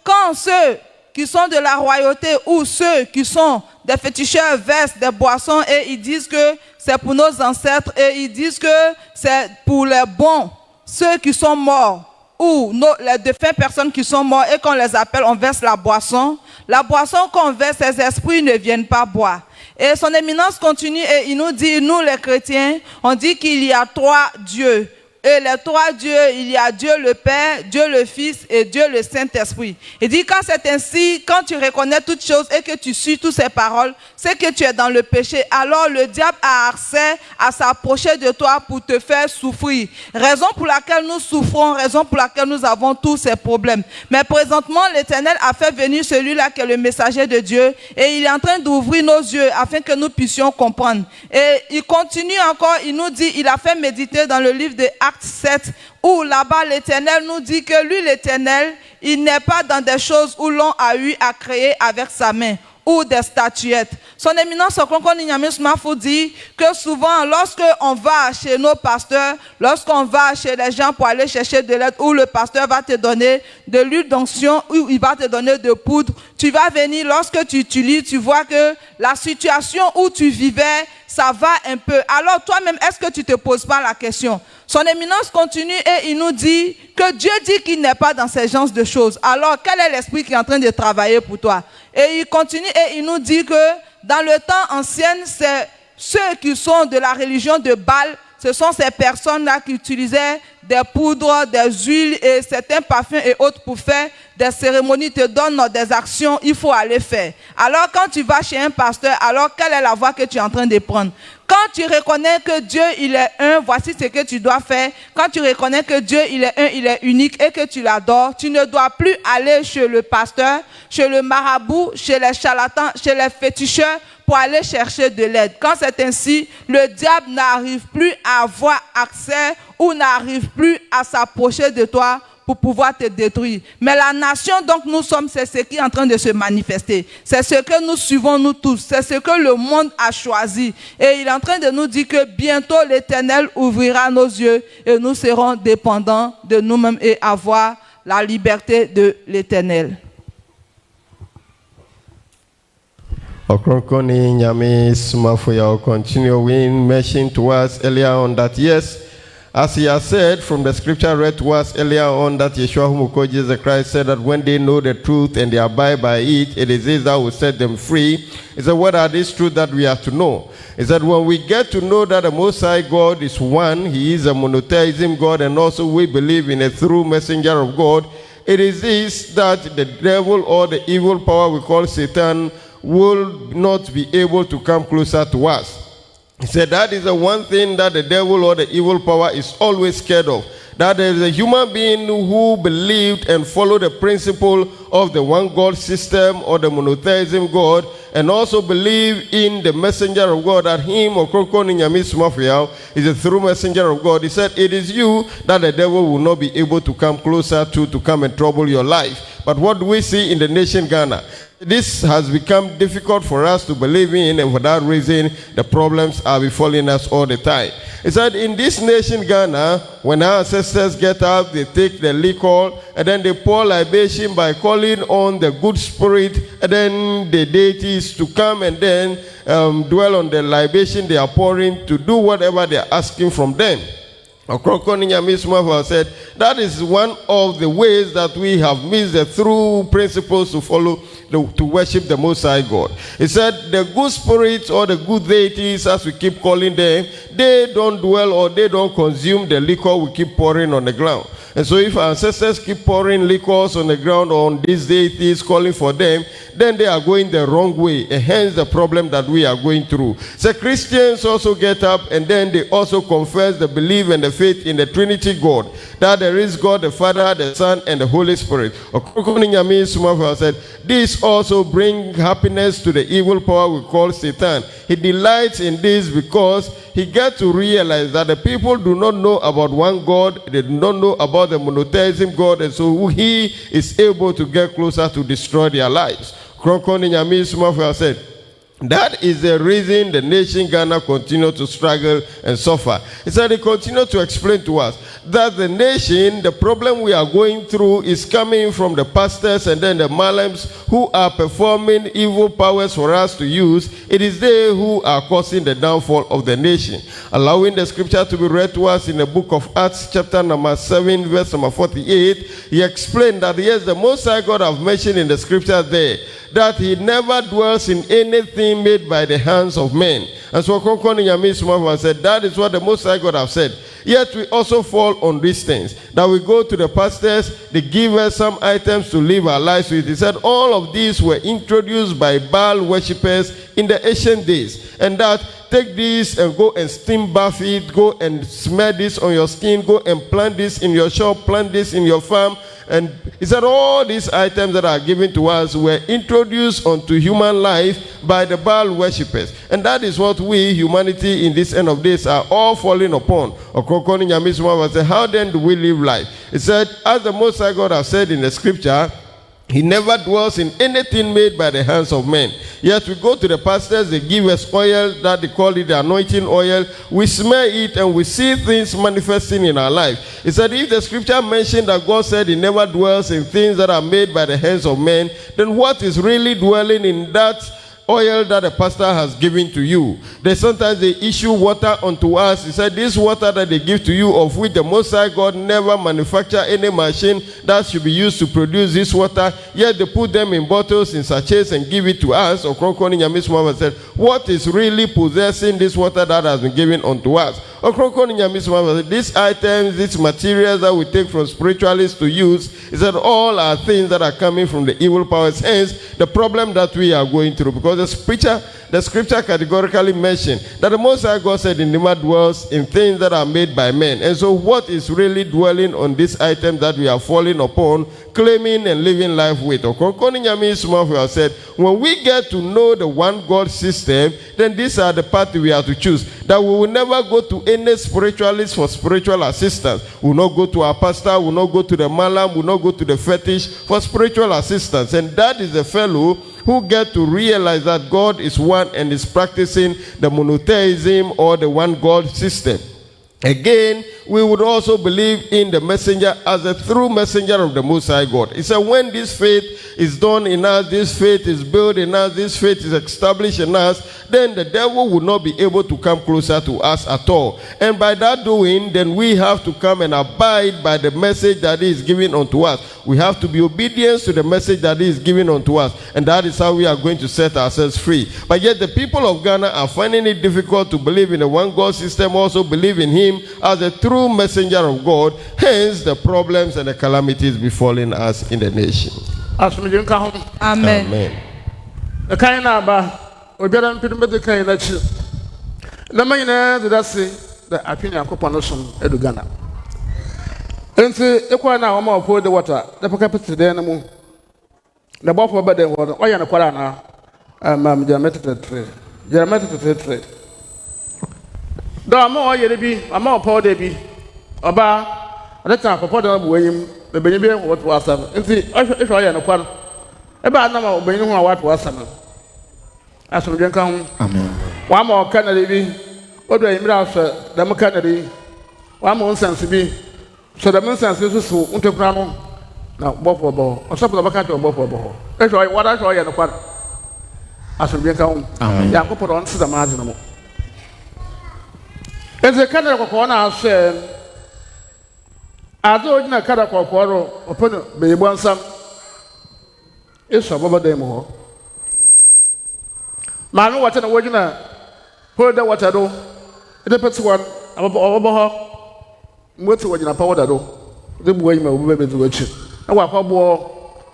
quand ceux qui sont de la royauté ou ceux qui sont des féticheurs versent des boissons et ils disent que c'est pour nos ancêtres et ils disent que c'est pour les bons, ceux qui sont morts, ou les défunts personnes qui sont mortes et qu'on les appelle, on verse la boisson. La boisson qu'on verse, ces esprits ne viennent pas boire. Et son Éminence continue et il nous dit, nous les chrétiens, on dit qu'il y a 3 dieux. Et les 3 dieux, il y a Dieu le Père, Dieu le Fils et Dieu le Saint-Esprit. Il dit quand c'est ainsi, quand tu reconnais toutes choses et que tu suis toutes ces paroles, c'est que tu es dans le péché. Alors le diable a accès à s'approcher de toi pour te faire souffrir. Raison pour laquelle nous souffrons, raison pour laquelle nous avons tous ces problèmes. Mais présentement, l'Éternel a fait venir celui-là qui est le messager de Dieu et il est en train d'ouvrir nos yeux afin que nous puissions comprendre. Et il continue encore, il nous dit, il a fait méditer dans le livre de Actes 7, où là-bas l'Éternel nous dit que lui l'Éternel, il n'est pas dans des choses où l'on a eu à créer avec sa main ou des statuettes. Son Éminence Ɔkrɔnkrɔnyi Nyame Somafo dit que souvent lorsqu'on va chez nos pasteurs, lorsqu'on va chez les gens pour aller chercher de l'aide, où le pasteur va te donner de l'huile d'onction, où il va te donner de poudre, tu vas venir, lorsque tu lis, tu vois que la situation où tu vivais, ça va un peu. Alors toi-même, est-ce que tu te poses pas la question? Son Éminence continue et il nous dit que Dieu dit qu'il n'est pas dans ces genres de choses. Alors quel est l'esprit qui est en train de travailler pour toi? Et il continue et il nous dit que dans le temps ancien, c'est ceux qui sont de la religion de Baal, ce sont ces personnes-là qui utilisaient des poudres, des huiles et certains parfums et autres pour faire des cérémonies, te donnent des actions, il faut aller faire. Alors quand tu vas chez un pasteur, alors quelle est la voie que tu es en train de prendre? Quand tu reconnais que Dieu il est un, voici ce que tu dois faire. Quand tu reconnais que Dieu il est un, il est unique et que tu l'adores, tu ne dois plus aller chez le pasteur, chez le marabout, chez les charlatans, chez les féticheurs pour aller chercher de l'aide. Quand c'est ainsi, le diable n'arrive plus à avoir accès ou n'arrive plus à s'approcher de toi pour pouvoir te détruire. Mais la nation donc nous sommes, c'est ce qui est en train de se manifester. C'est ce que nous suivons nous tous. C'est ce que le monde a choisi. Et il est en train de nous dire que bientôt l'Éternel ouvrira nos yeux et nous serons dépendants de nous-mêmes et avoir la liberté de l'Éternel. Ɔkrɔnkrɔnyi Nyame Somafo will continue. We mentioned to us earlier on that yes, as he has said from the scripture read to us earlier on, that Yeshua whom Jesus Christ said that when they know the truth and they abide by it, it is this that will set them free. He said, what are these truths that we have to know? He said, when we get to know that the Most High God is one, he is a monotheism God, and also we believe in a true messenger of God, it is this that the devil or the evil power we call Satan will not be able to come closer to us. He said that is the one thing that the devil or the evil power is always scared of. That there is a human being who believed and followed the principle of the one God system or the monotheism God, and also believe in the messenger of God, that him, Ɔkrɔnkrɔnyi Nyame Somafo, is a true messenger of God. He said, it is you that the devil will not be able to come closer to come and trouble your life. But what do we see in the nation Ghana? this has become difficult for us to believe in, and for that reason, the problems are befalling us all the time. He said, in this nation, Ghana, when our ancestors get up, they take the liquor, and then they pour libation by calling on the good spirit, and then the deities to come and then dwell on the libation they are pouring to do whatever they are asking from them. Ɔkrɔnkrɔnyi Somafo said that is one of the ways that we have missed the true principles to follow to worship the Most High God. He said the good spirits or the good deities, as we keep calling them, they don't dwell or they don't consume the liquor we keep pouring on the ground. And so if our ancestors keep pouring liquors on the ground or on these deities, calling for them, then they are going the wrong way, and hence the problem that we are going through. So Christians also get up and then they also confess the belief and the faith in the Trinity God, that there is God the Father, the Son, and the Holy Spirit. Nyame Somafo said, this also brings happiness to the evil power we call Satan. He delights in this because he gets to realize that the people do not know about one God, they do not know about the monotheism God, and so he is able to get closer to destroy their lives. Nyame Somafo said, that is the reason the nation Ghana continue to struggle and suffer. He said he continued to explain to us that the nation, the problem we are going through is coming from the pastors and then the malams who are performing evil powers for us to use. It is they who are causing the downfall of the nation. Allowing the scripture to be read to us in the book of Acts chapter number 7 verse number 48, he explained that yes, the Most High God have mentioned in the scripture there that he never dwells in anything made by the hands of men. And so Nyame Somafo said, that is what the Most High God have said. Yet we also fall on these things. That we go to the pastors, they give us some items to live our lives with. He said all of these were introduced by Baal worshippers in the ancient days. And that take this and go and steam bath it, go and smear this on your skin, go and plant this in your shop, plant this in your farm. And he said all these items that are given to us were introduced onto human life by the Baal worshippers. And that is what we, humanity, in this end of days are all falling upon. Ɔkrɔnkrɔnyi Nyame Somafo said, how then do we live life? He said, as the Most High God has said in the scripture, he never dwells in anything made by the hands of men. Yet we go to the pastors, they give us oil that they call it the anointing oil. We smell it and we see things manifesting in our life. He said if the scripture mentioned that God said he never dwells in things that are made by the hands of men, then what is really dwelling in that oil that the pastor has given to you? Sometimes they issue water unto us. He said this water that they give to you, of which the Most High God never manufacture any machine that should be used to produce this water, yet they put them in bottles, in sachets, and give it to us. Ɔkrɔnkrɔnyi Nyame Somafo said, what is really possessing this water that has been given unto us? Ɔkrɔnkrɔnyi Nyame Somafo said, these items, these materials that we take from spiritualists to use, he said all are things that are coming from the evil powers. Hence the problem that we are going through, because the scripture categorically mentioned that the Most High God said he never dwells in things that are made by men. And so what is really dwelling on this item that we are falling upon, claiming and living life with? Ɔkrɔnkrɔnyi Nyame Somafo said, when we get to know the one God system, then these are the paths we have to choose. That we will never go to any spiritualist for spiritual assistance. We will not go to our pastor, we will not go to the malam, we will not go to the fetish for spiritual assistance. And that is the fellow who get to realize that God is one and is practicing the monotheism or the one God system. Again, we would also believe in the messenger as a true messenger of the Most High God. He said when this faith is done in us, this faith is built in us, this faith is established in us, then the devil will not be able to come closer to us at all. And by that doing, then we have to come and abide by the message that is given unto us. We have to be obedient to the message that is given unto us. And that is how we are going to set ourselves free. But yet the people of Ghana are finding it difficult to believe in the one God system, also believe in him as a true messenger of God. Hence the problems and the calamities befalling us in the nation. Amen. Amen. The kind of obiara mpedum de kan na chi na manyina de dase the apini akopano som edu Ghana enti ekwa na o pour the water the pakapete de na mu na bofo ba de ho o ya na kwara na mam Jeremiah 33 do ama o yere bi ama o pour de bi oba odeta akopọ de bu enyim be benye bi what was enti if o ya na kwara Eba na ma obenyi ho a wato asam. Asomdwe nka ho. Amen. Wa ma o kanare bi. Odo yimira so da mo kanare. Wa ma onsanse bi. So da mo nsanse so untokura no na bofo bo. Osopo ba ka to bofo bo. E so wada so ye no kwa. Asomdwe nka ho. Amen. Yakopɔ don se da ma ade no mo. Eze kanare kokɔ na ahwe. Ado ojina kada kokɔ ro opono be yebo ansam. Eso baba dem ho. Manu water na wojina hold the water do. Ede peti wan ababa ho. Mwoti wojina pa water do. De buwa yima obu be do achi. Na wa kwa bo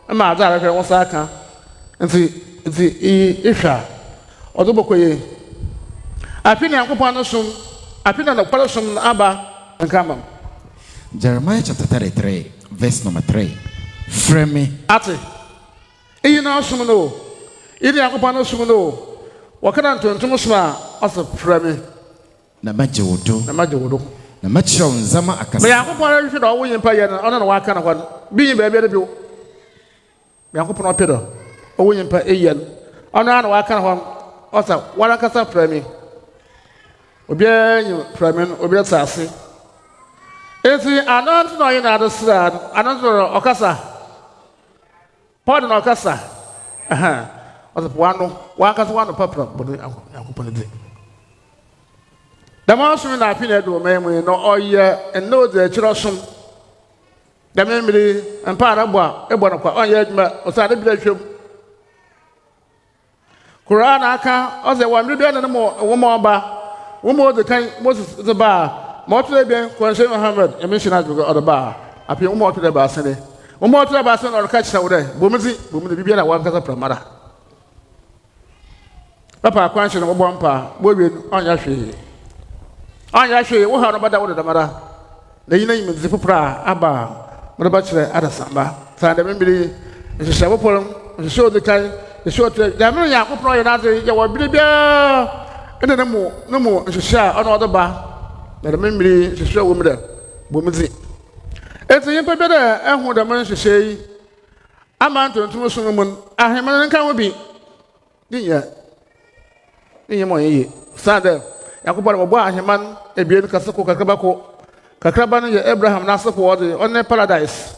e ma ada ahwe won sa aka. Nti ihwa. Odo bokoye. Apini yankopon no sum. Apini na kwalo sum aba nkama. Jeremiah chapter 33, verse number 3. Frame. Ate. Eyi na sum no. Idi yankopon no sum no. Wakana ntontom sum a asa frame. Na majewodo. Na majewodo. Na machiro nzama akasa. Me yankopon hwe do wo yimpa ye na ona na waka na kwan. Bi yin ba bia de bi. Me yankopon opedo. Wo yimpa eyen. Ona na waka na kwan. Osa wala kasa frame. Obi anyi frame no obi atase. Esi anant no yin adesra anant no okasa. Pod no okasa. Aha. Osa wano wakasa wano papra bodo yankopon de. Damasum na apina do memu no oye eno de chirosum. Damemiri empa arabo a ebo no kwa onye adwuma osa de bia hwem. Quran aka oze wa mri bia na mo wo mo ba. Wo mo de kan Moses the ba. Mo to bia Quran Muhammad emissionary go oda ba. Api wo mo to de ba sene. Wo mo to de ba sene no ka kira wo de. Bomuzi bibia na wan kasa pramara. Papa kwanche no bo mpa bo wie onya hwe. Anya hwe wo ha no bada wo de damara. Na yina yim de popra aba. Mo ba kire adasamba. Sa de membiri nhyehyɛ bopolom, nhyehyɛ odikan, nhyehyɛ otre. Da me ya kopro ye na de ye wo bibia. Ene ne mo nhyehyɛ a ona odo ba. Na de membiri nhyehyɛ wo mu de. Bo mu zi. Eti yimpa be de ehu de mo nhyehyɛ yi. Ama ntontom so mu ahemane nka wo bi. Dinya. Dinya mo ye. Sa de Yakubu na bo aheman ebien kasako kakraba no ye Abraham na asako wode on paradise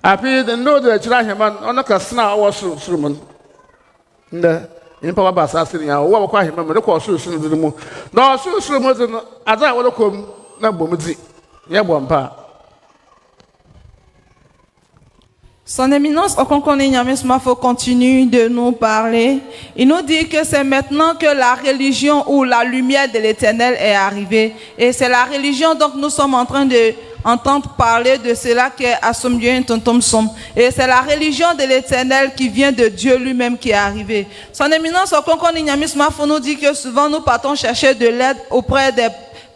api the no the chira aheman on kasna awo surumun nda impa ba asase ya wo kwa aheman me ko suru mu na suru mu no aza wo kom na bomudi ye bompa. Son éminence Ɔkrɔnkrɔnyi Nyame Somafo continue de nous parler. Il nous dit que c'est maintenant que la religion ou la lumière de l'Éternel est arrivée. Et c'est la religion, donc nous sommes en train de entendre parler de cela qui est Asomdien Tontom Som. Et c'est la religion de l'Éternel qui vient de Dieu lui-même qui est arrivée. Son éminence Ɔkrɔnkrɔnyi Nyame Somafo nous dit que souvent nous partons chercher de l'aide auprès des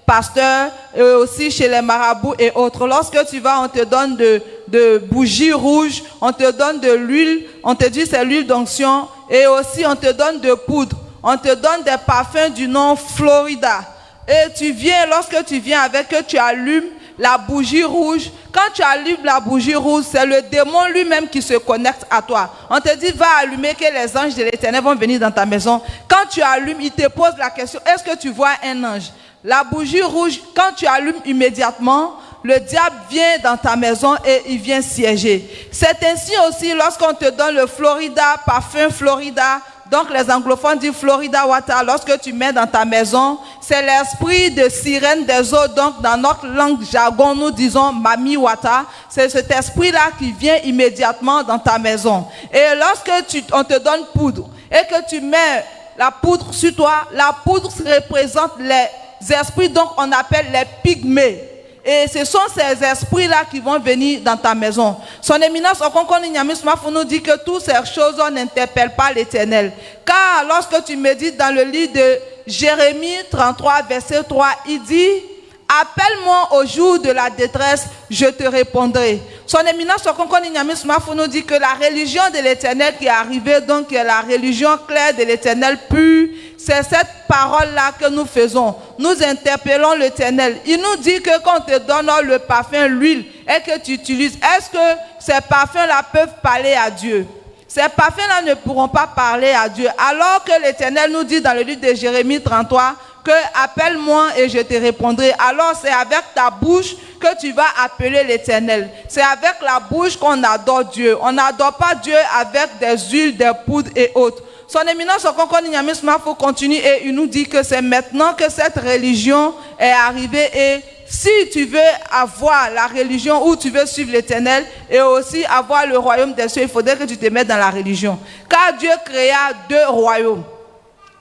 pasteurs, aussi chez les marabouts et autres. Lorsque tu vas, on te donne de bougies rouges, on te donne de l'huile, on te dit c'est l'huile d'onction, et aussi on te donne de poudre, on te donne des parfums du nom Florida. Et tu viens, lorsque tu viens avec eux, tu allumes la bougie rouge. Quand tu allumes la bougie rouge, c'est le démon lui-même qui se connecte à toi. On te dit, va allumer que les anges de l'Éternel vont venir dans ta maison. Quand tu allumes, il te pose la question, est-ce que tu vois un ange? La bougie rouge, quand tu allumes immédiatement, le diable vient dans ta maison et il vient siéger. C'est ainsi aussi lorsqu'on te donne le Florida, parfum Florida, donc les anglophones disent Florida Water, lorsque tu mets dans ta maison, c'est l'esprit de sirène des eaux, donc dans notre langue jargon, nous disons Mami Water, c'est cet esprit-là qui vient immédiatement dans ta maison. Et lorsque on te donne poudre et que tu mets la poudre sur toi, la poudre représente les esprits, donc on appelle les pygmées. Et ce sont ces esprits-là qui vont venir dans ta maison. Son éminence Ɔkrɔnkrɔnyi Nyame Somafo nous dit que toutes ces choses n'interpellent pas l'Éternel. Car lorsque tu médites dans le livre de Jérémie 33, verset 3, il dit « Appelle-moi au jour de la détresse, je te répondrai. » Son éminence Ɔkrɔnkrɔnyi Nyame Somafo nous dit que la religion de l'Éternel qui est arrivée, donc la religion claire de l'Éternel pure, c'est cette parole-là que nous faisons. Nous interpellons l'Éternel. Il nous dit que quand on te donne le parfum, l'huile, et que tu utilises, est-ce que ces parfums-là peuvent parler à Dieu? Ces parfums-là ne pourront pas parler à Dieu. Alors que l'Éternel nous dit dans le livre de Jérémie 33 que appelle-moi et je te répondrai. Alors c'est avec ta bouche que tu vas appeler l'Éternel. C'est avec la bouche qu'on adore Dieu. On n'adore pas Dieu avec des huiles, des poudres et autres. Son éminence Ɔkrɔnkrɔnyi Nyame Somafo continue et il nous dit que c'est maintenant que cette religion est arrivée et si tu veux avoir la religion où tu veux suivre l'Éternel et aussi avoir le royaume des cieux, il faudrait que tu te mettes dans la religion. Car Dieu créa 2 royaumes.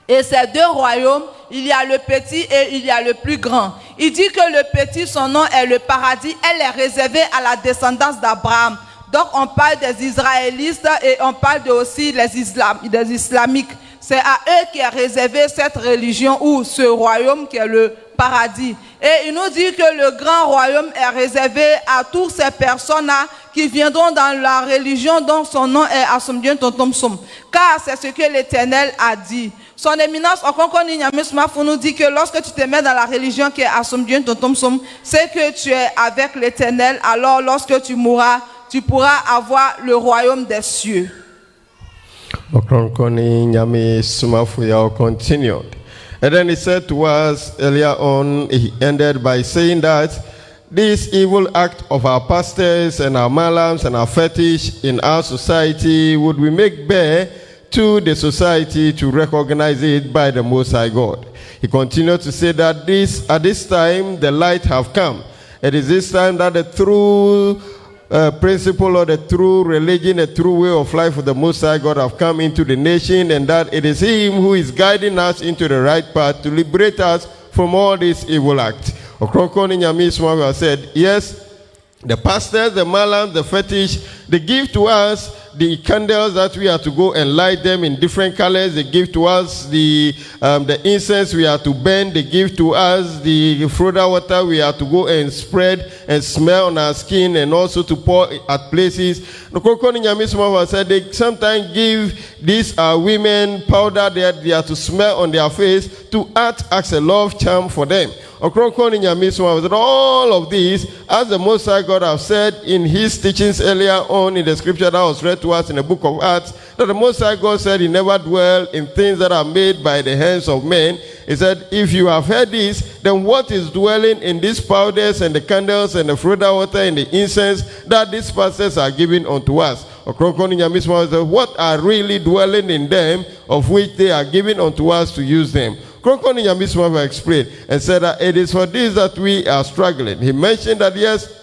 Et ces 2 royaumes, il y a le petit et il y a le plus grand. Il dit que le petit, son nom est le paradis. Elle est réservée à la descendance d'Abraham. Donc on parle des Israélites et on parle aussi des islamiques. C'est à eux qui est réservé cette religion ou ce royaume qui est le paradis. Et il nous dit que le grand royaume est réservé à toutes ces personnes-là qui viendront dans la religion dont son nom est Asomdien Tontomsom. Car c'est ce que l'Éternel a dit. Son éminence Ɔkrɔnkrɔnyi Nyame Somafo nous dit que lorsque tu te mets dans la religion qui est Asomdien Tontomsom, c'est que tu es avec l'Éternel. Alors lorsque tu mourras, tu pourras avoir le royaume des cieux. Ɔkrɔnkrɔnyi Nyame Somafo continued. And then he said to us earlier on, he ended by saying that this evil act of our pastors and our malams and our fetish in our society would we make bare to the society to recognize it by the Most High God. He continued to say that at this time the light have come. It is this time that the true principle or the true religion, the true way of life of the Most High God have come into the nation, and that it is Him who is guiding us into the right path to liberate us from all these evil acts. Ɔkrɔnkrɔnyi Nyame Somafo said, yes, the pastors, the malams, the fetish, they give to us the candles that we are to go and light them in different colors. They give to us the incense we are to burn. They give to us the froda water we are to go and spread and smell on our skin and also to pour at places. Ɔkrɔnkrɔnyi Nyame Somafo said they sometimes give these women powder that they are to smell on their face to act as a love charm for them. Ɔkrɔnkrɔnyi Nyame Somafo said all of these, as the Most High God have said in his teachings earlier on in the scripture that was read to us in the book of Acts, that the Most High God said he never dwell in things that are made by the hands of men. He said, if you have heard this, then what is dwelling in these powders and the candles and the froda water and the incense that these pastors are giving unto us? Ɔkrɔnkrɔnyi Nyame Somafo said, what are really dwelling in them of which they are giving unto us to use them? Ɔkrɔnkrɔnyi Nyame Somafo explained and said that it is for this that we are struggling. He mentioned that yes,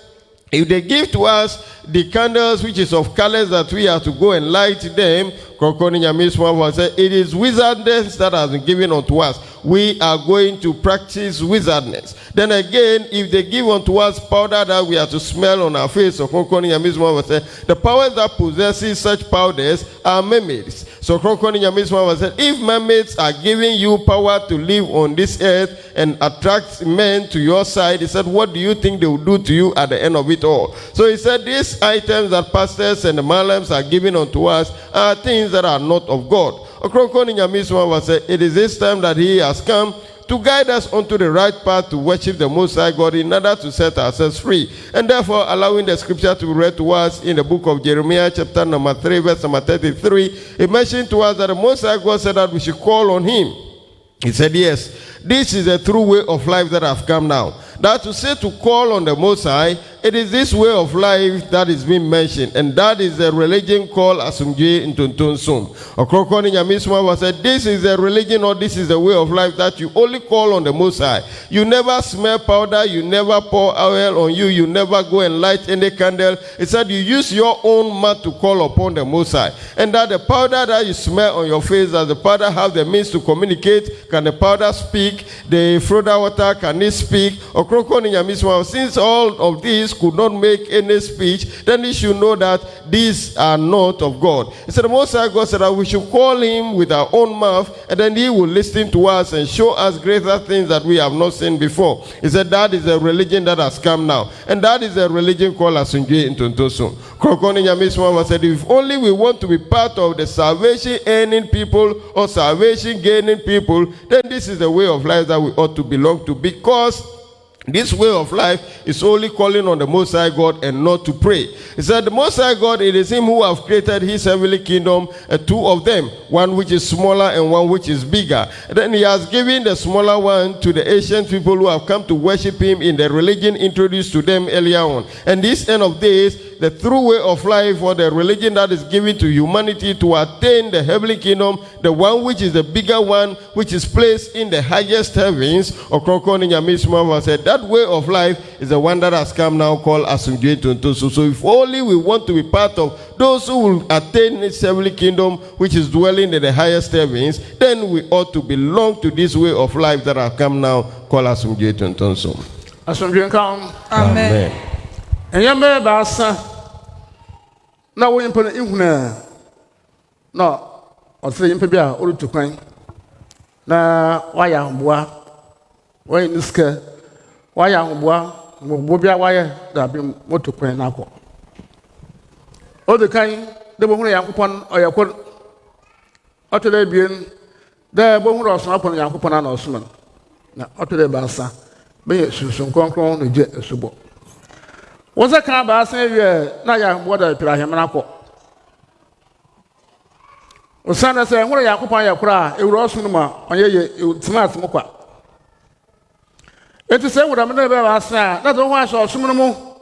if they give to us the candles which is of colors that we are to go and light them, Ɔkrɔnkrɔnyi Nyame Somafo said it is wizardness that has been given unto us. We are going to practice wizardness. Then again, if they give unto us powder that we are to smell on our face, Ɔkrɔnkrɔnyi Nyame Somafo said the powers that possesses such powders are mermaids. So Ɔkrɔnkrɔnyi Nyame Somafo said if mermaids are giving you power to live on this earth and attract men to your side, he said, what do you think they will do to you at the end of it all? So he said these items that pastors and the malams are giving unto us are things that are not of God. Ɔkrɔnkrɔnyi Nyame Somafo said it is this time that he has come to guide us onto the right path to worship the Most High God in order to set ourselves free. And therefore, allowing the scripture to be read to us in the book of Jeremiah, chapter number 3, verse number 33, it mentioned to us that the Most High God said that we should call on Him. He said, yes, this is a true way of life that have come now. That to say to call on the Most High, it is this way of life that is being mentioned, and that is the religion called Asomdwie Ntontomsom. Ɔkrɔnkrɔnyi Nyame Somafo said, this is a religion or this is the way of life that you only call on the Most High. You never smell powder, you never pour oil on you, you never go and light any candle. He said you use your own mouth to call upon the Most High. And that the powder that you smell on your face, as the powder have the means to communicate, can the powder speak? The froda water, can it speak? Ɔkrɔnkrɔnyi Nyame Somafo, since all of these could not make any speech, then you should know that these are not of God. He said the Most High God said that we should call Him with our own mouth, and then He will listen to us and show us greater things that we have not seen before. He said that is a religion that has come now, and that is a religion called Asomdwie Ntontomsom. Ɔkrɔnkrɔnyi Nyame Somafo said if only we want to be part of the salvation earning people or salvation gaining people, then this is the way of life that we ought to belong to, because This way of life is only calling on the Most High God and not to pray. He said, the Most High God, it is Him who have created His heavenly kingdom, two of them, one which is smaller and one which is bigger. And then He has given the smaller one to the ancient people who have come to worship Him in the religion introduced to them earlier on. And this end of days, the true way of life, or the religion that is given to humanity to attain the heavenly kingdom, the one which is the bigger one, which is placed in the highest heavens, Ɔkrɔnkrɔnyi Nyame Somafo said, that way of life is the one that has come now called Asumdwe Tontoso. So if only we want to be part of those who will attain this heavenly kingdom, which is dwelling in the highest heavens, then we ought to belong to this way of life that has come now called Asumdwe Tontoso. Asumdwe come. Amen. And you may basa. Now we implement ihuna. No, or say impebia or to coin. Na waya boa. Why in this case? Waya boa. Bobia waya that be motor coin nako. All the kind the bohuna yakupon or yakon. Utterly being the bohuna or snap on yakupon and osman. Na utterly basa. Be it some concron the jet subo. Was a car by saying, Naya, what I play him and I call. Osana said, what I occupy your cry, it was cinema on your smart smoker. It is said what I'm never asked, not the one saw some more.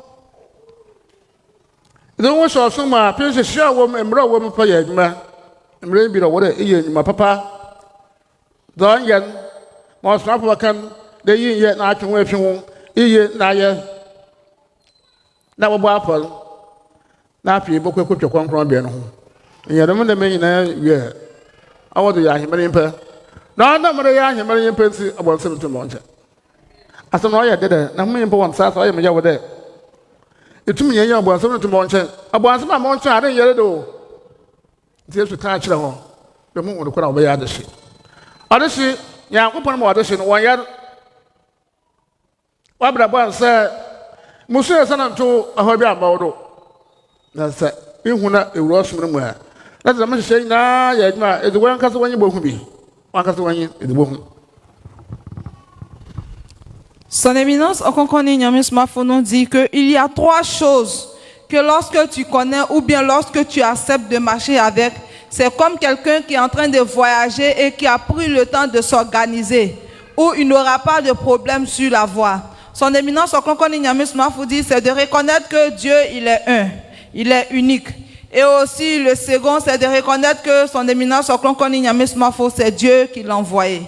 The one saw some appears a sure woman and bro woman play it, man. And maybe the water in my papa. Don yen, most African, the year yet not to wait you, Naya. Na wo apple na afi bokwe kwotwe kwankron be no ho nya dem na me na wie awodo ya ahemere mpa na na mere ya ahemere mpa nsi abonsem to monche aso no ya dede na me mpa won sa so ya me ya wode etumi ye ya abonsem to monche abonsem a monche ade yere do ti Yesu ka kire ho be mu won ko na wo ya ade shi ya kopon mo ade shi no won ya wa bra bon se Musu sana to ahobi abawodo na sa ihuna ewuro somre mu ha na za ma hye na ya adwuma edigbo nkase wanyi bohu bi wankase wanyi edigbo hu. Son Éminence Ɔkrɔnkrɔnyi Nyame Somafo nous dit que il y a trois choses que lorsque tu connais ou bien lorsque tu acceptes de marcher avec, c'est comme quelqu'un qui est en train de voyager et qui a pris le temps de s'organiser, où il n'aura pas de problème sur la voie. Son Éminence Ɔkrɔnkrɔnyi Nyame Somafo dit, c'est de reconnaître que Dieu, il est un, il est unique. Et aussi, le second, c'est de reconnaître que son Éminence Ɔkrɔnkrɔnyi Nyame Somafo, c'est Dieu qui l'a envoyé.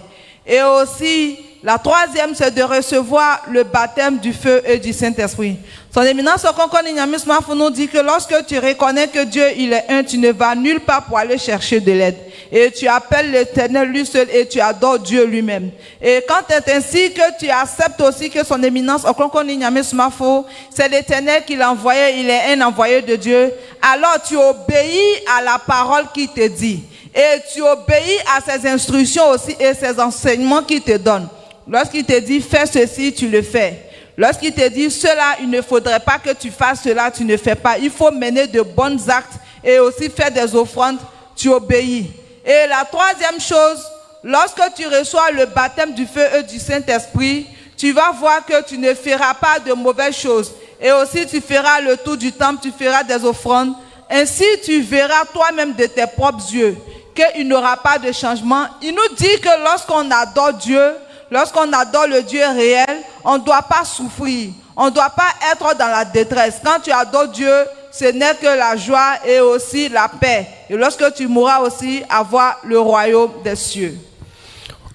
Et aussi, la troisième, c'est de recevoir le baptême du feu et du Saint-Esprit. Son Éminence Ɔkrɔnkrɔnyi Nyame Somafo nous dit que lorsque tu reconnais que Dieu, il est un, tu ne vas nulle part pour aller chercher de l'aide. Et tu appelles l'Éternel lui seul et tu adores Dieu lui-même. Et quand c'est ainsi que tu acceptes aussi que son Éminence Ɔkrɔnkrɔnyi Nyame Somafo, c'est l'Éternel qui l'a envoyé, il est un envoyé de Dieu, alors tu obéis à la parole qu'il te dit. Et tu obéis à ses instructions aussi et ses enseignements qu'il te donne. Lorsqu'il te dit fais ceci, tu le fais. Lorsqu'il te dit cela, il ne faudrait pas que tu fasses cela, tu ne fais pas. Il faut mener de bons actes et aussi faire des offrandes, tu obéis. Et la troisième chose, lorsque tu reçois le baptême du feu et du Saint-Esprit, tu vas voir que tu ne feras pas de mauvaises choses. Et aussi tu feras le tour du temple, tu feras des offrandes. Ainsi tu verras toi-même de tes propres yeux qu'il n'y aura pas de changement. Il nous dit que lorsqu'on adore Dieu, lorsqu'on adore le Dieu réel, on ne doit pas souffrir. On ne doit pas être dans la détresse. Quand tu adores Dieu, ce n'est que la joie et aussi la paix. Et lorsque tu mourras aussi, avoir le royaume des cieux.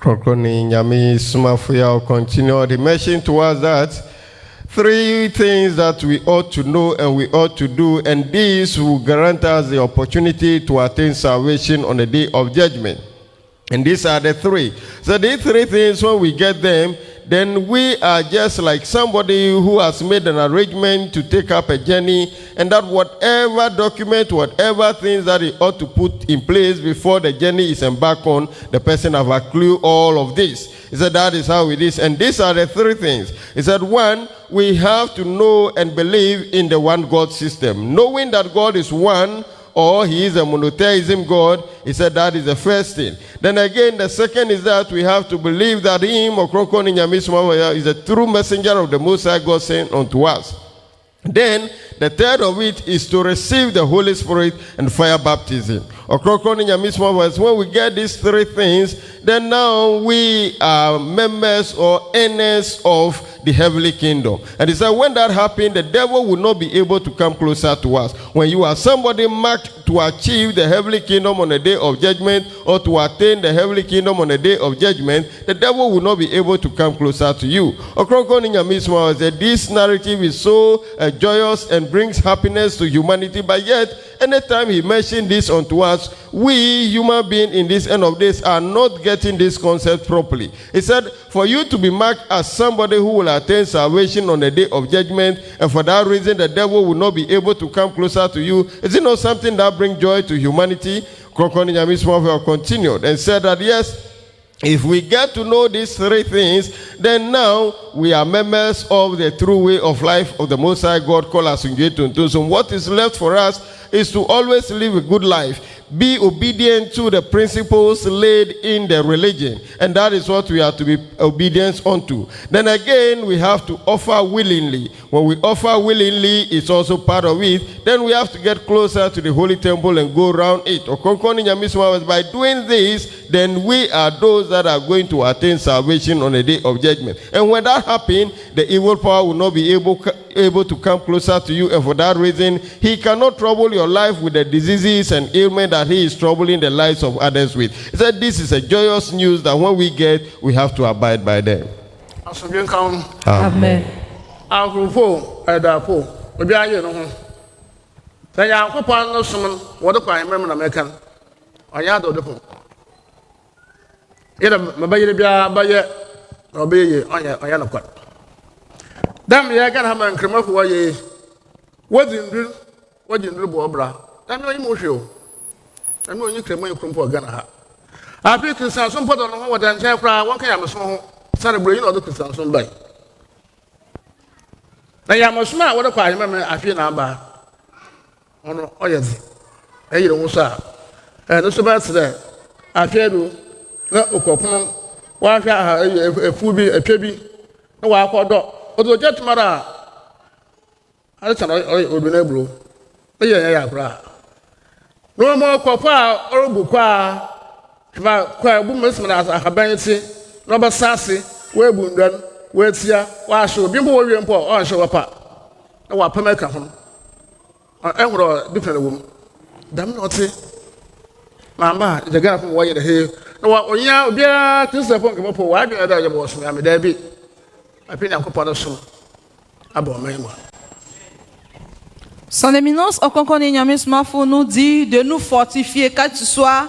Ɔkrɔnkrɔnyi Nyame Somafo continue the mention to us that three things that we ought to know and we ought to do, and these will grant us the opportunity to attain salvation on the day of judgment. And these are the three. So these three things, when we get them, then we are just like somebody who has made an arrangement to take up a journey, and that whatever document, whatever things that he ought to put in place before the journey is embarked on, the person have a clue all of this. He said that is how it is. And these are the three things. He said, one, we have to know and believe in the one God system. Knowing that God is one, or he is a monotheism God, he said that is the first thing. Then again, the second is that we have to believe that him, Ɔkrɔnkrɔnyi Nyame Somafo, is a true messenger of the Most High God sent unto us. Then, the third of it is to receive the Holy Spirit and fire baptism. Ɔkrɔnkrɔnyi Nyame Somafo, when we get these three things, then now we are members or heirs of the heavenly kingdom. And he said when that happened, the devil will not be able to come closer to us. When you are somebody marked to achieve the heavenly kingdom on the day of judgment, or to attain the heavenly kingdom on the day of judgment, the devil will not be able to come closer to you. Ɔkrɔnkrɔnyi Nyame Somafo said this narrative is so joyous and brings happiness to humanity, but yet anytime he mentioned this unto us, we human beings in this end of days are not getting this concept properly. He said, for you to be marked as somebody who will attain salvation on the day of judgment, and for that reason the devil will not be able to come closer to you, is it not something that brings joy to humanity? Ɔkrɔnkrɔnyi Nyame Somafo continued and said that yes, if we get to know these three things, then now we are members of the true way of life of the Most High God called us. So what is left for us is to always live a good life. Be obedient to the principles laid in the religion. And that is what we are to be obedient unto. Then again, we have to offer willingly. When we offer willingly, it's also part of it. Then we have to get closer to the holy temple and go around it. Ɔkrɔnkrɔnyi Nyame Somafo, by doing this, then we are those that are going to attain salvation on the day of judgment. And when that happens, the evil power will not be able to come closer to you. And for that reason, he cannot trouble your life with the diseases and ailments that he is troubling the lives of others with. He said this is a joyous news that when we get, we have to abide by them. Amen. Akrufo edapo obi aye no ho. Then ya kwapa no som wodo kwa emem na mekan. Onya do depo. Ira mabayire bia baye obeye onya no kwa. Dam ya ga ha man kremafo waye. Wodindu bo obra. Dam yo imo hwe o. Dam yo nyi kremo yikrompo ga na ha. Afi Christian so mpodo no ho wodan che kra won kan ya meso ho. Sare bro yi no do Christian so bai. Na ya mosuma wodo kwa ayema me afi na aba. Ono oyezi. Eyire wo so a. No so ba tsere. Afi edu na okopon wa hwa ha efu bi etwa bi na wa akodo. Odo jetumara ale tan odu na bro. Eye ya kra. No mo kopo a orobu kwa kwa bu mesma na ahaban ti no ba sase we bu ndan we tia wa hye obi mbo we mpo o hye wapa na wa pameka ho ehuro different wom dam no ti mama jaga fo wo ye de he na wa onya obi a Christopher nke popo wa adwe da ye bo so ya me da bi api na kopo no so abo memo. Son Éminence Ɔkrɔnkrɔnyi Nyame Somafo nous dit de nous fortifier, que tu sois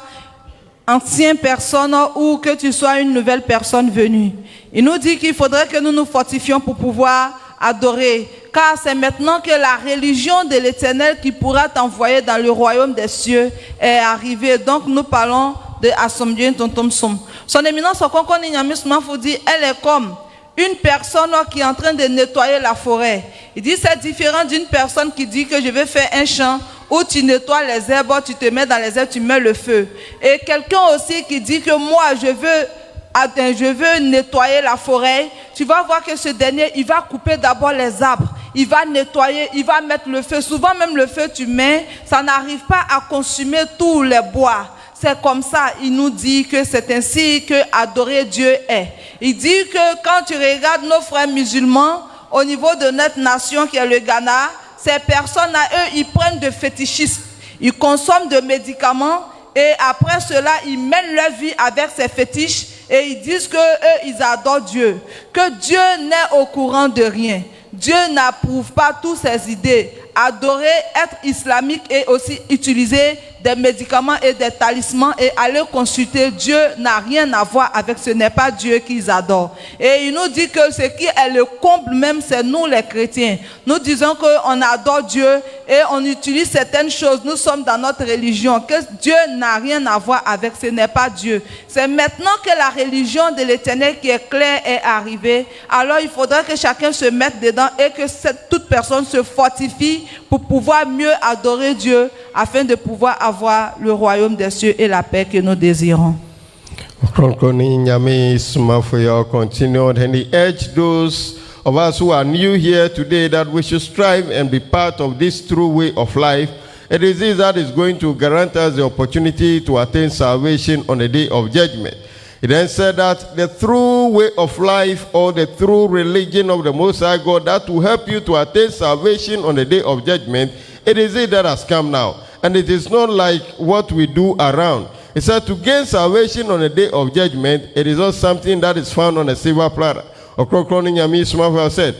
ancienne personne ou que tu sois une nouvelle personne venue. Il nous dit qu'il faudrait que nous nous fortifions pour pouvoir adorer, car c'est maintenant que la religion de l'Éternel qui pourra t'envoyer dans le royaume des cieux est arrivée. Donc nous parlons de Asomdien Tontom Som. Son Éminence Ɔkrɔnkrɔnyi Nyame Somafo dit elle est comme une personne qui est en train de nettoyer la forêt. Il dit c'est différent d'une personne qui dit que je vais faire un champ où tu nettoies les herbes, tu te mets dans les herbes, tu mets le feu. Et quelqu'un aussi qui dit que moi je veux nettoyer la forêt. Tu vas voir que ce dernier, il va couper d'abord les arbres. Il va nettoyer, il va mettre le feu. Souvent même le feu tu mets, ça n'arrive pas à consumer tous les bois. C'est comme ça, il nous dit que c'est ainsi que adorer Dieu est. Il dit que quand tu regardes nos frères musulmans, au niveau de notre nation qui est le Ghana, ces personnes à eux, ils prennent de fétichisme. Ils consomment de médicaments et après cela, ils mènent leur vie avec ces fétiches et ils disent que eux, ils adorent Dieu. Que Dieu n'est au courant de rien. Dieu n'approuve pas toutes ces idées. Adorer, être islamique et aussi utiliser des médicaments et des talismans et aller consulter Dieu n'a rien à voir avec, ce n'est pas Dieu qu'ils adorent. Et il nous dit que ce qui est le comble même, c'est nous les chrétiens. Nous disons qu'on adore Dieu et on utilise certaines choses. Nous sommes dans notre religion, que Dieu n'a rien à voir avec, ce n'est pas Dieu. C'est maintenant que la religion de l'Éternel qui est claire est arrivée. Alors il faudra que chacun se mette dedans et que toute personne se fortifie pour pouvoir mieux adorer Dieu afin de pouvoir avoir le royaume des cieux et la paix que nous désirons. Ɔkrɔnkrɔnyi Nyame Somafo yɛ continued, and he urged those of us who are new here today that we should strive and be part of this true way of life. It is this that is going to grant us the opportunity to attain salvation on the day of judgment. He then said that the true way of life, or the true religion of the Most High God that will help you to attain salvation on the day of judgment, it is it that has come now. And it is not like what we do around. He said to gain salvation on the day of judgment, it is not something that is found on a silver platter. Ɔkrɔnkrɔnyi Nyame Somafo said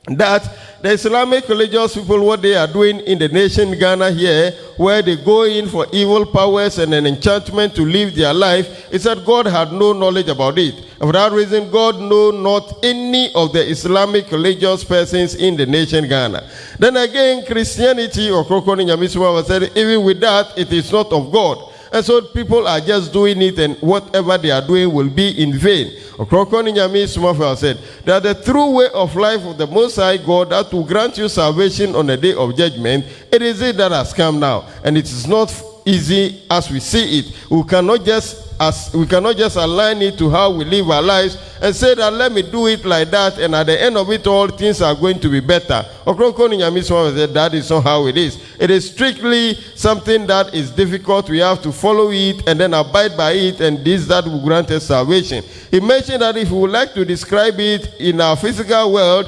that the Islamic religious people, what they are doing in the nation Ghana here, where they go in for evil powers and an enchantment to live their life, he said God had no knowledge about it. And for that reason, God knows not any of the Islamic religious persons in the nation Ghana. Then again, Christianity, Ɔkrɔnkrɔnyi Nyame Somafo said, even with that, it is not of God. And so people are just doing it, and whatever they are doing will be in vain. Ɔkrɔnkrɔnyi Nyame Somafo said that the true way of life of the Most High God that will grant you salvation on the day of judgment, it is it that has come now. And it is not easy as we see it. We cannot just align it to how we live our lives and say that let me do it like that, and at the end of it all things are going to be better. Ɔkrɔnkrɔnyi Nyame Somafo said that is not how it is. It is strictly something that is difficult. We have to follow it and then abide by it, and this that will grant us salvation. He mentioned that if we would like to describe it in our physical world,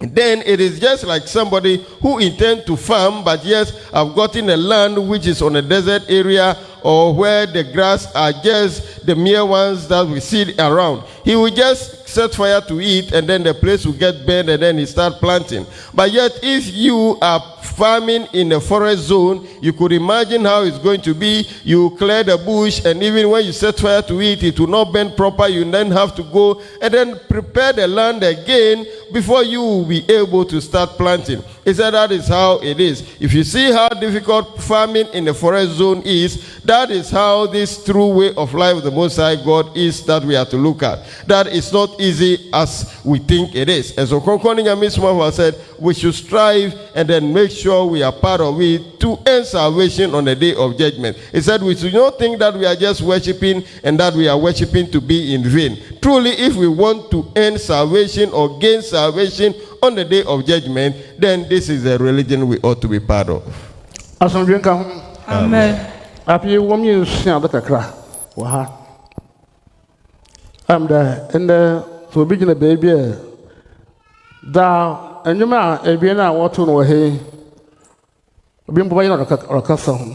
then it is just like somebody who intends to farm, but yes, have gotten a land which is on a desert area, or where the grass are just the mere ones that we see around. He will just set fire to it, and then the place will get burned, and then he start planting. But yet, if you are farming in a forest zone, you could imagine how it's going to be. You clear the bush, and even when you set fire to it, it will not burn proper. You then have to go and then prepare the land again before you will be able to start planting. He said that is how it is. If you see how difficult farming in the forest zone is, that is how this true way of life of the Most High God is that we have to look at. That is not easy as we think it is. And so Ɔkrɔnkrɔnyi Nyame Somafo said we should strive and then make sure we are part of it to earn salvation on the day of judgment. He said we should not think that we are just worshiping and that we are worshiping to be in vain. Truly, if we want to earn salvation or gain salvation on the day of judgment, then this is the religion we ought to be part of. Amen. Api wami usia bakakra waha. Amda ende so bigina baby da enyuma ebi na wotu no he. Obi mbo bayina rakasa ho.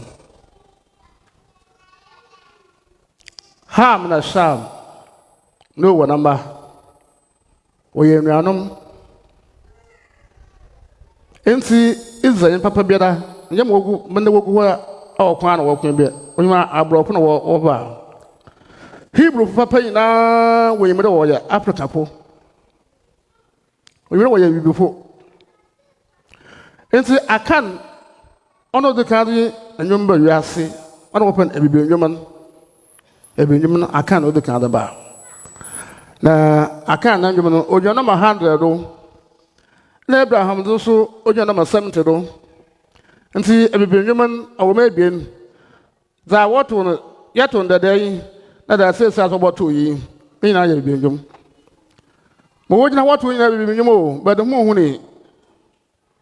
Ham na sham no wanamba. Oye nuanom enti Israel papa biara nyam wogu mende wogu ho awokwa na wokwa bia onyuma abrofo na wo ba Hebrew papa ina we mere wo ya Africa po we mere wo ya bibifo enti akan ono de kadi anyum ba wiase ono open ebibi nyum akan o de kadi ba na akan na nyum no ojo na 100 do na Abraham do so ojo na 70 do nti ebibi nyum awoma ebien za woto no yato ndadai na da se sa so boto yi ni na ebibi nyum mo wojina woto yi na ebibi nyum o bado mo hu ni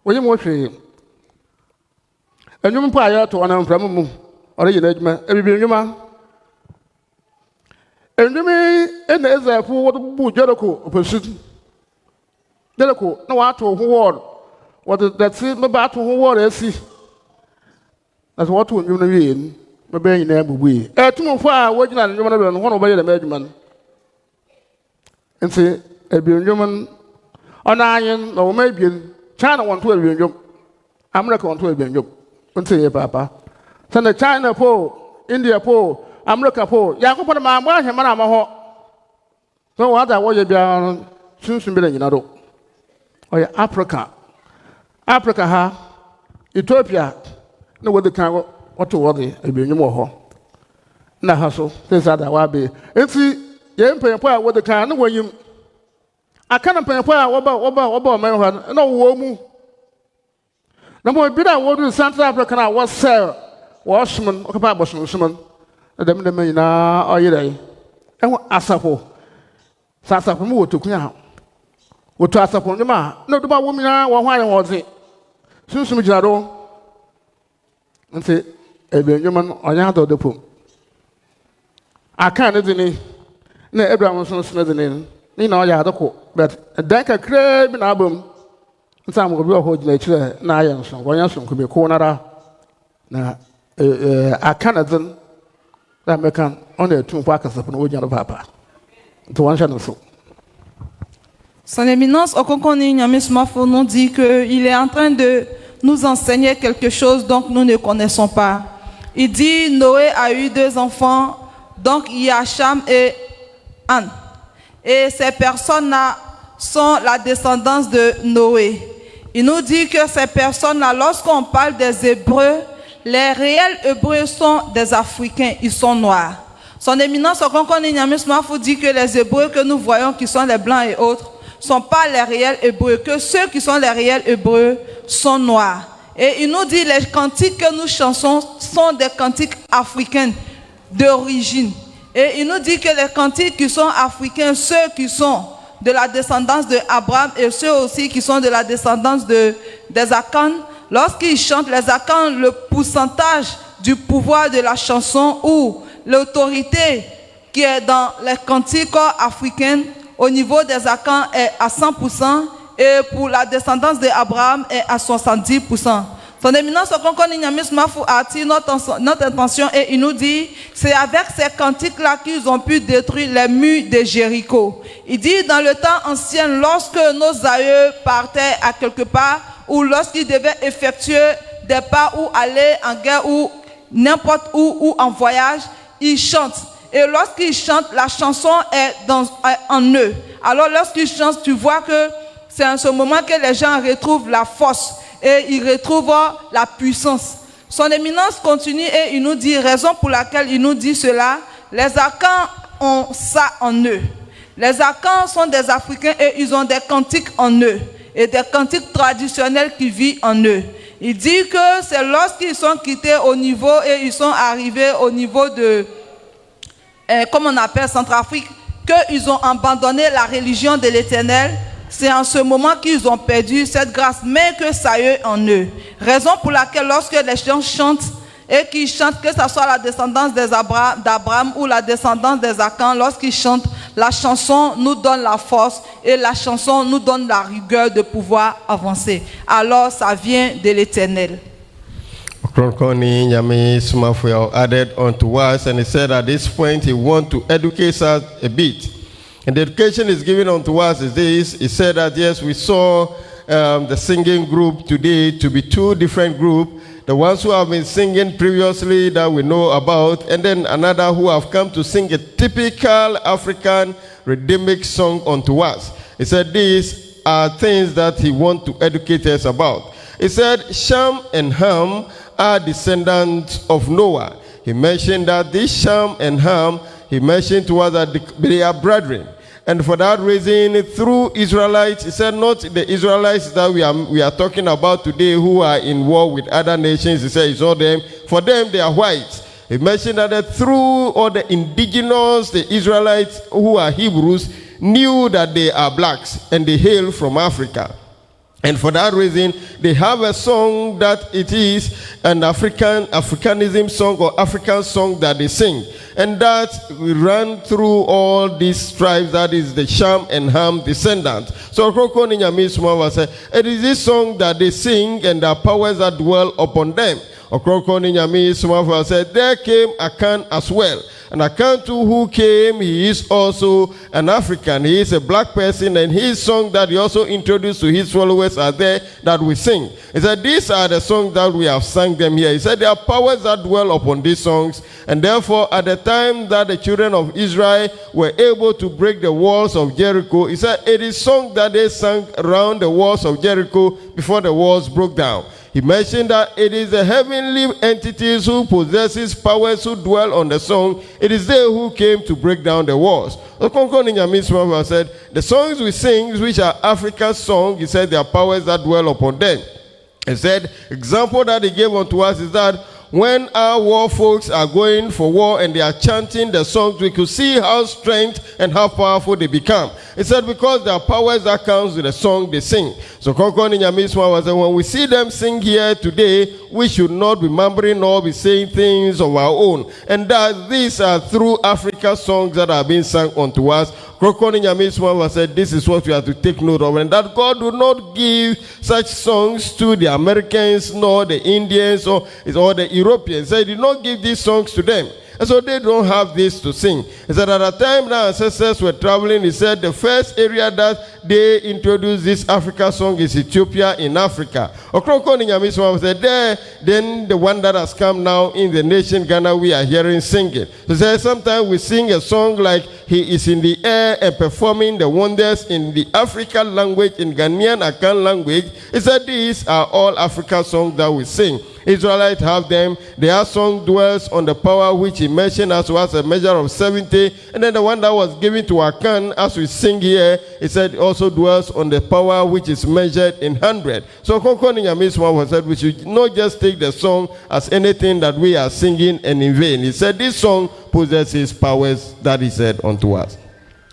oyi mo hwe enyum pa yato na mfram mu ore yi na adwuma ebibi nyum enyum ena ezafu wodo bu Jericho oposu Jericho na wato ho word wodo that see me ba to ho word asi that's what we know yin me be yin na bubu yi etumfo a wogina nyum na be no hono be yele madwuma no nti ebionyum ona anyin na wo ma ebien China won to ebionyum America won to ebionyum nti ye papa Send the China po, India po, America po. Yakupo ma mwa hemana maho. So what I was bia sunsun bele nyina do. Oya Africa. Africa ha Ethiopia no what the kan what to what the ebinyum wo ho. Na ha so say that wa be. Enti ye mpempo a what the kan no wanyim. Aka na mpempo a woba man ho na wo mu. Na mo bi da wo do Central Africa na what sell washman okapa bosun dem nyina oyire. Enwo asapo. Sasapo mu wotokunya ha. Woto asapo nyima na do ba wo mina wo hwan wo ze. Sunsum gyina do. Nti ebinyum no onya do de pom. Aka ne dini na Abraham so so dini ni na oya adoko but dan kakra bi na abom. Nta mo bi ho gyina kire na ayen so wonya so ko be ko nara na aka na din na mekan ona etum kwa kasapo na wonya do papa. Nti wan sha no so. Son Éminence Ɔkrɔnkrɔnyi Nyame Somafo nous dit qu'il est en train de nous enseigner quelque chose dont nous ne connaissons pas. Il dit Noé a eu 2 enfants, donc il y a Cham et Anne. Et ces personnes-là sont la descendance de Noé. Il nous dit que ces personnes-là, lorsqu'on parle des Hébreux, les réels Hébreux sont des Africains, ils sont noirs. Son Éminence Ɔkrɔnkrɔnyi Nyame Somafo dit que les Hébreux que nous voyons, qui sont les blancs et autres, ne sont pas les réels Hébreux, que ceux qui sont les réels Hébreux sont noirs. Et il nous dit les cantiques que nous chantons sont des cantiques africains d'origine. Et il nous dit que les cantiques qui sont africains, ceux qui sont de la descendance d'Abraham et ceux aussi qui sont de la descendance des Akans, lorsqu'ils chantent les Akans, le pourcentage du pouvoir de la chanson ou l'autorité qui est dans les cantiques africains au niveau des Akans est à 100% et pour la descendance d'Abraham est à 70%. Son Éminence Ɔkrɔnkrɔnyi Nyame Somafo a attiré notre attention et il nous dit c'est avec ces cantiques-là qu'ils ont pu détruire les murs de Jéricho. Il dit dans le temps ancien, lorsque nos aïeux partaient à quelque part ou lorsqu'ils devaient effectuer des pas ou aller en guerre ou n'importe où ou en voyage, ils chantent. Et lorsqu'ils chantent, la chanson est en eux. Alors lorsqu'ils chantent, tu vois que c'est en ce moment que les gens retrouvent la force et ils retrouvent la puissance. Son Éminence continue et il nous dit, raison pour laquelle il nous dit cela, les Akans ont ça en eux. Les Akans sont des Africains et ils ont des cantiques en eux et des cantiques traditionnels qui vivent en eux. Il dit que c'est lorsqu'ils sont quittés au niveau et ils sont arrivés au niveau de... comme on appelle Centrafrique, qu'ils ont abandonné la religion de l'Éternel, c'est en ce moment qu'ils ont perdu cette grâce, mais que ça y est en eux. Raison pour laquelle lorsque les gens chantent, et qu'ils chantent, que ce soit la descendance d'Abraham ou la descendance des Akans, lorsqu'ils chantent, la chanson nous donne la force et la chanson nous donne la rigueur de pouvoir avancer. Alors ça vient de l'Éternel. Ɔkrɔnkrɔnyi Nyame Somafo added unto us, and he said at this point he wants to educate us a bit. And the education is given unto us is this. He said that yes, we saw the singing group today to be 2 different groups. The ones who have been singing previously that we know about, and then another who have come to sing a typical African rhythmic song unto us. He said these are things that he wants to educate us about. He said Shem and Ham are descendants of Noah. He mentioned that this Shem and Ham, he mentioned to us that they are brethren. And for that reason, through Israelites, he said not the Israelites that we are talking about today who are in war with other nations. He said it's all them. For them, they are whites. He mentioned that through all the indigenous, the Israelites who are Hebrews, knew that they are blacks and they hail from Africa. And for that reason, they have a song that it is an Africanism song or African song that they sing. And that we run through all these tribes, that is the Shem and Ham descendants. So Ɔkrɔnkrɔnyi Nyame Somafo said, it is this song that they sing and the powers that dwell upon them. Ɔkrɔnkrɔnyi Nyame Somafo said, there came Akan as well. And Akantu who came, he is also an African. He is a black person, and his song that he also introduced to his followers are there that we sing. He said, these are the songs that we have sung them here. He said, there are powers that dwell upon these songs, and therefore at the time that the children of Israel were able to break the walls of Jericho, he said, it is song that they sang around the walls of Jericho before the walls broke down. He mentioned that it is the heavenly entities who possesses powers who dwell on the song. It is they who came to break down the walls. Ɔkrɔnkrɔnyi Nyame Somafo said, the songs we sing, which are African songs, he said, there are powers that dwell upon them. He said, example that he gave unto us is that when our war folks are going for war and they are chanting the songs, we could see how strength and how powerful they become. He said, because there are powers that comes with the song they sing. So Ɔkrɔnkrɔnyi Nyame Somafo said, when we see them sing here today, we should not be mumbling nor be saying things of our own. And that these are through Africa songs that are being sung unto us. Ɔkrɔnkrɔnyi Nyame Somafo said, this is what we have to take note of, and that God do not give such songs to the Americans, nor the Indians, or the Europeans. He did not give these songs to them. And so they don't have this to sing. He said at the time the ancestors were traveling, he said the first area that they introduced this Africa song is Ethiopia in Africa. Ɔkrɔnkrɔnyi Nyame Somafo said, there, then the one that has come now in the nation Ghana, we are hearing singing. He said sometimes we sing a song like he is in the air and performing the wonders in the African language, in Ghanaian Akan language. He said these are all African songs that we sing. Israelites have them. Their song dwells on the power which he mentioned as was a measure of 70. And then the one that was given to Akan, as we sing here, he said also dwells on the power which is measured in 100. So Ɔkrɔnkrɔnyi Nyame Somafo said we should not just take the song as anything that we are singing and in vain. He said this song possesses powers that he said unto us.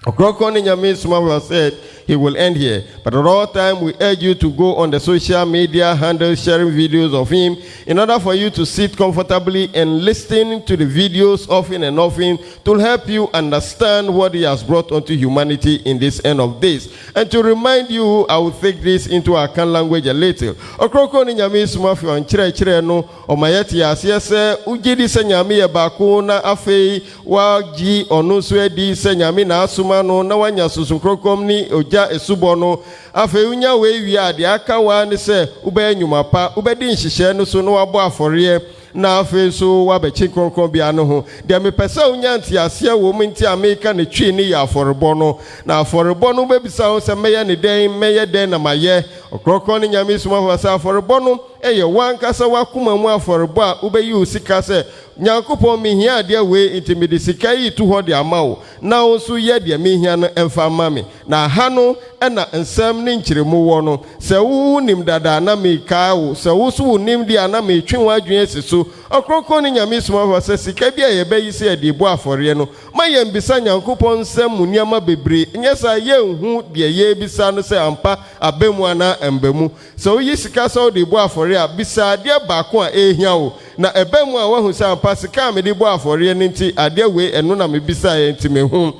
Ɔkrɔnkrɔnyi Nyame Somafo said he will end here. But at all time, we urge you to go on the social media handles sharing videos of him in order for you to sit comfortably and listen to the videos often and often to help you understand what he has brought unto humanity in this end of days. And to remind you, I will take this into Akan language a little. Ɔkrɔnkrɔnyi Nyame Somafo nkyerɛkyerɛ no ɔmayɛte aseɛ sɛ ugye di sɛ Nyame yɛ baako na afei wagyi ɔno nso adi sɛ Nyame na asoma no na wanya susu krokom ni oja esubo no afei unya we wi ade aka wa ne se ubɛ nyuma pa ubɛdi nhyehyɛ no so no wabɔ afɔreɛ na afei so wabɛkyi kronkron bia no ho de me pɛsɛ unya ntiaseɛ wo mu nti Amerika ne twi ne yɛ afɔrebɔ no na afɔrebɔ no bɛbisa wo sɛ mɛyɛ ne den na mayɛ Ɔkrɔnkrɔnyi Nyame Somafo sɛ afɔrebɔ no ɛyɛ wankasa wakoma mu afɔrebɔ a ubɛyi wo sika sɛ Nyankopɔn mihia adeɛ we nti me de sika yi to hɔ de ama wo na wo so yɛ de mihia no ɛmfa ama me na ha no ɛna nsɛm ne nkyeremu wɔ no sɛ wo nim dada na me kaa wo sɛ wo so wo nim de ana me twe wo adwene si so Ɔkrɔnkrɔnyi Nyame Somafo sɛ sika bi a yɛbɛyi sɛ yɛde bɔ afɔreɛ no ma yɛmbisa Nyankopɔn nsɛm mu nneɛma bebree nyɛ sɛ yɛnhu deɛ yɛbisa no sɛ ampa abɛmu ana ɛmbɛmu sɛ woyi sika sɛ wode bɔ afɔreɛ a bisa adeɛ baako a ɛhia wo na ɛbɛmu a wahu sɛ ampa sika a mede bɔ afɔreɛ no nti adeɛ wei ɛno na mebisa yɛ nti mehu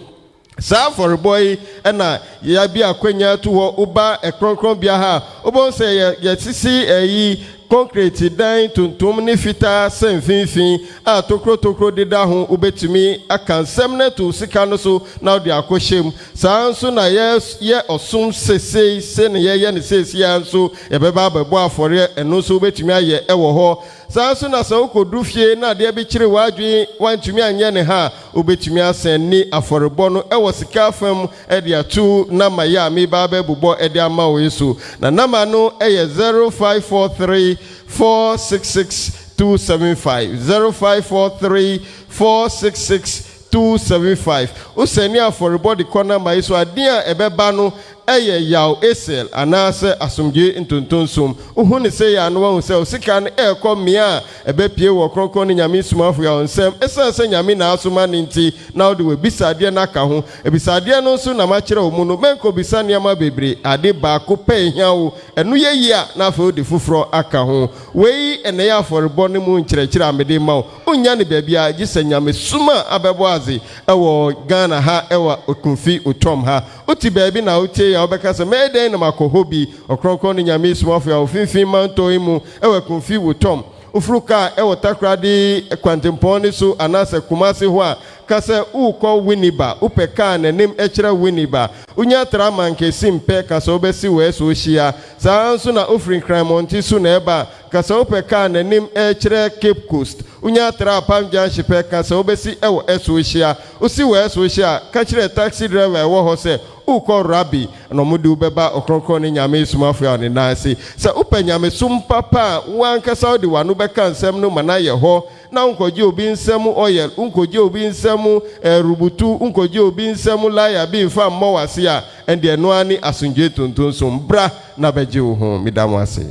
saa afɔrebɔ yi ɛna yɛabi akwanya to hɔ woba ɛkronkron bia ha wobɛhu sɛ yɛsisi ɛyi concrete dan tuntum ne fitaa sɛ mfimfin a tokro deda ho ubetumi aka nsɛm ne to sika no so na ɔde akɔhyɛm saa nso na yɛ ɔsom sesei sɛ ne yɛyɛ ne sesia nso yɛbɛba abɛbɔ afɔre ɛno nso ubetumi ayɛ ɛwɔ hɔ saa nso na sɛ wokɔdu fie na adeɛ bi kyerɛ wadwe wantumi anyɛ ne ha ubetumi asɛn ne afɔrebɔ no ɛwɔ sika fam ɛde ato nama yɛ a meba abɛbobɔ ɛde ama wo yesu na nama no ɛyɛ 0543 466 275 0543 466 275 useni afɔrebɔ de kɔ nama yi so adeɛ a ɛbɛba no ɛyɛ yaw esel anaasɛ asomdwe ntontonsom uhu ne sɛ yɛ ano wahu sɛ sika no ɛkɔ mmea a ɛbɛpie wɔ Ɔkrɔnkrɔnyi Nyame Somafo yɛ nsɛm ɛsɛ sɛ Nyame na asoma ne nti na wode wɔbisadeɛ no aka ho ebisadeɛ no nso na makyerɛ wo mu no bɛnkɔ bisa nneɛma bebree ade baako pɛ ehia wo ɛno yɛ yi a na afei wode foforɔ aka ho wei ɛnɛ yɛ afɔrebɔ no mu nkyerɛkyerɛ a mede ma wo wonya ne baabi a gye sɛ Nyame soma abɛbɔ adze ɛwɔ Ghana ha ɛwɔ Okumfi Utom ha uti baabi na wotie ya obeka se meden na makohobi Ɔkrɔnkrɔnyi Nyame Somafo ya ofimfin manto imu ewe Okumfi Utom ufruka ewo takradi kwantemponi so anase kumasi hwa kase uko winiba upeka nenim echira winiba unya trama nke simpe kase obesi weso hia saa nso na ofrin kramonti so na eba kase upeka nenim echira Cape Coast unya tra pam janshipe kase obesi ewo eso hia usi weso hia ka chire taxi driver wo ho se uko rabi no mudu beba Ɔkrɔnkrɔnyi Nyame Somafo ya ne nansi sa upa Nyame sum papa wanka saudi wanu beka nsem no mana ye ho na unkoje obi nsem oil unkoje obi nsem rubutu unkoje obi nsem laya bi mfa mmɔ wase a ende no ani asunje tonton so mbra na beje wo ho midam wase.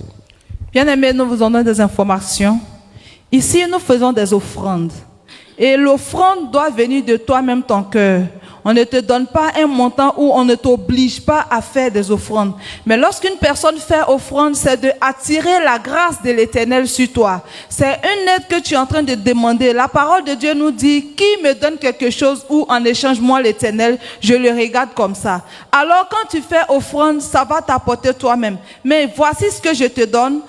Bien-aimés, nous vous donnons des informations. Ici, nous faisons des offrandes. Et l'offrande doit venir de toi-même, ton cœur. On ne te donne pas un montant ou on ne t'oblige pas à faire des offrandes. Mais lorsqu'une personne fait offrande, c'est de attirer la grâce de l'Éternel sur toi. C'est une aide que tu es en train de demander. La parole de Dieu nous dit, qui me donne quelque chose ou en échange moi l'Éternel, je le regarde comme ça. Alors quand tu fais offrande, ça va t'apporter toi-même. Mais voici ce que je te donne,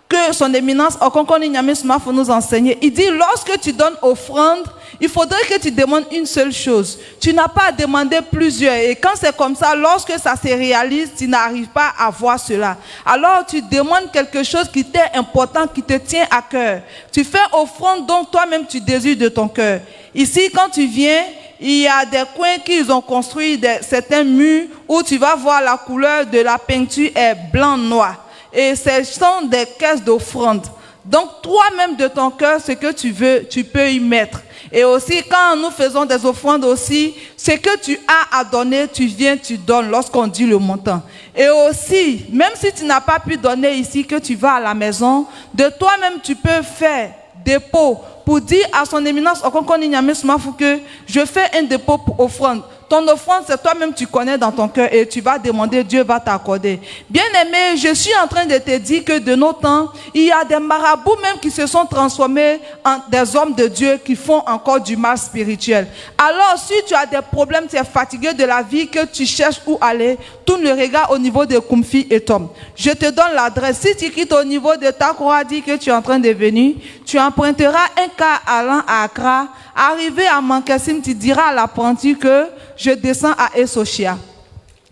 que son éminence Ɔkrɔnkrɔnyi Nyame Somafo nous enseigne. Il dit, lorsque tu donnes offrande, il faudrait que tu demandes une seule chose. Tu n'as pas à demander plusieurs. Et quand c'est comme ça, lorsque ça se réalise, tu n'arrives pas à voir cela. Alors tu demandes quelque chose qui t'est important, qui te tient à cœur. Tu fais offrande dont toi-même tu désires de ton cœur. Ici, quand tu viens, il y a des coins qu'ils ont construit, certains murs où tu vas voir la couleur de la peinture est blanc-noir. Et ce sont des caisses d'offrande. Donc toi-même de ton cœur, ce que tu veux, tu peux y mettre. Et aussi quand nous faisons des offrandes aussi, ce que tu as à donner, tu viens, tu donnes lorsqu'on dit le montant. Et aussi, même si tu n'as pas pu donner ici, que tu vas à la maison, de toi-même tu peux faire dépôt pour dire à son éminence Ɔkrɔnkrɔnyi Nyame Somafo que je fais un dépôt pour offrande. Ton offrande, c'est toi-même, tu connais dans ton cœur et tu vas demander, Dieu va t'accorder. Bien-aimé, je suis en train de te dire que de nos temps, il y a des marabouts même qui se sont transformés en des hommes de Dieu qui font encore du mal spirituel. Alors, si tu as des problèmes, tu es fatigué de la vie, que tu cherches où aller, tourne le regard au niveau de Kumfi et Tom. Je te donne l'adresse. Si tu quittes au niveau de Takoradi que tu es en train de venir, tu emprunteras un car allant à Accra. Arrivé à Mankessim, tu diras à l'apprenti que je descends à Esochia.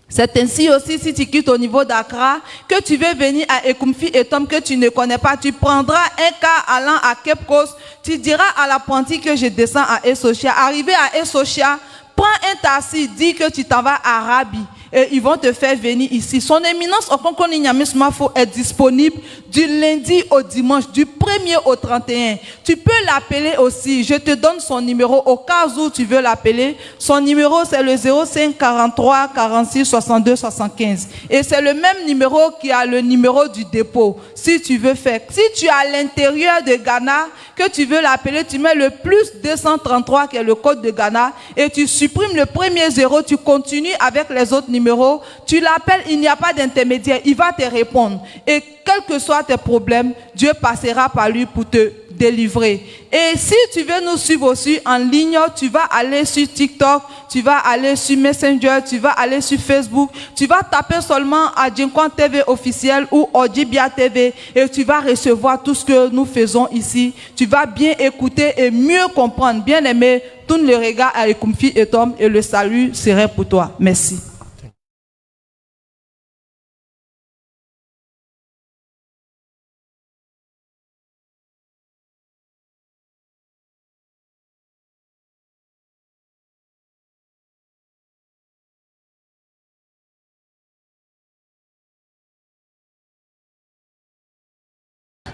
C'est ainsi aussi si tu quittes au niveau d'Accra, que tu veux venir à Ekumfi et Tom que tu ne connais pas, tu prendras un car allant à Cape Coast, tu diras à l'apprenti que je descends à Esochia. Arrivé à Esochia, prends un taxi, dis que tu t'en vas à Rabi. Et ils vont te faire venir ici. Son éminence Ɔkrɔnkrɔnyi Nyame Somafo est disponible du lundi au dimanche, du 1er au 31. Tu peux l'appeler aussi. Je te donne son numéro au cas où tu veux l'appeler. Son numéro c'est le 05 43 46 62 75. Et c'est le même numéro qui a le numéro du dépôt. Si tu veux faire. Si tu es à l'intérieur de Ghana, que tu veux l'appeler, tu mets le plus 233 qui est le code de Ghana et tu supprimes le premier 0, tu continues avec les autres numéros, tu l'appelles, il n'y a pas d'intermédiaire, il va te répondre. Et quels que soient tes problèmes, Dieu passera par lui pour te délivrer. Et si tu veux nous suivre aussi en ligne, tu vas aller sur TikTok, tu vas aller sur Messenger, tu vas aller sur Facebook, tu vas taper seulement à Djinkwan TV officiel ou Odibia TV et tu vas recevoir tout ce que nous faisons ici. Tu vas bien écouter et mieux comprendre. Bien aimé, tourne le regard à Kumfi et Tom et le salut serait pour toi. Merci.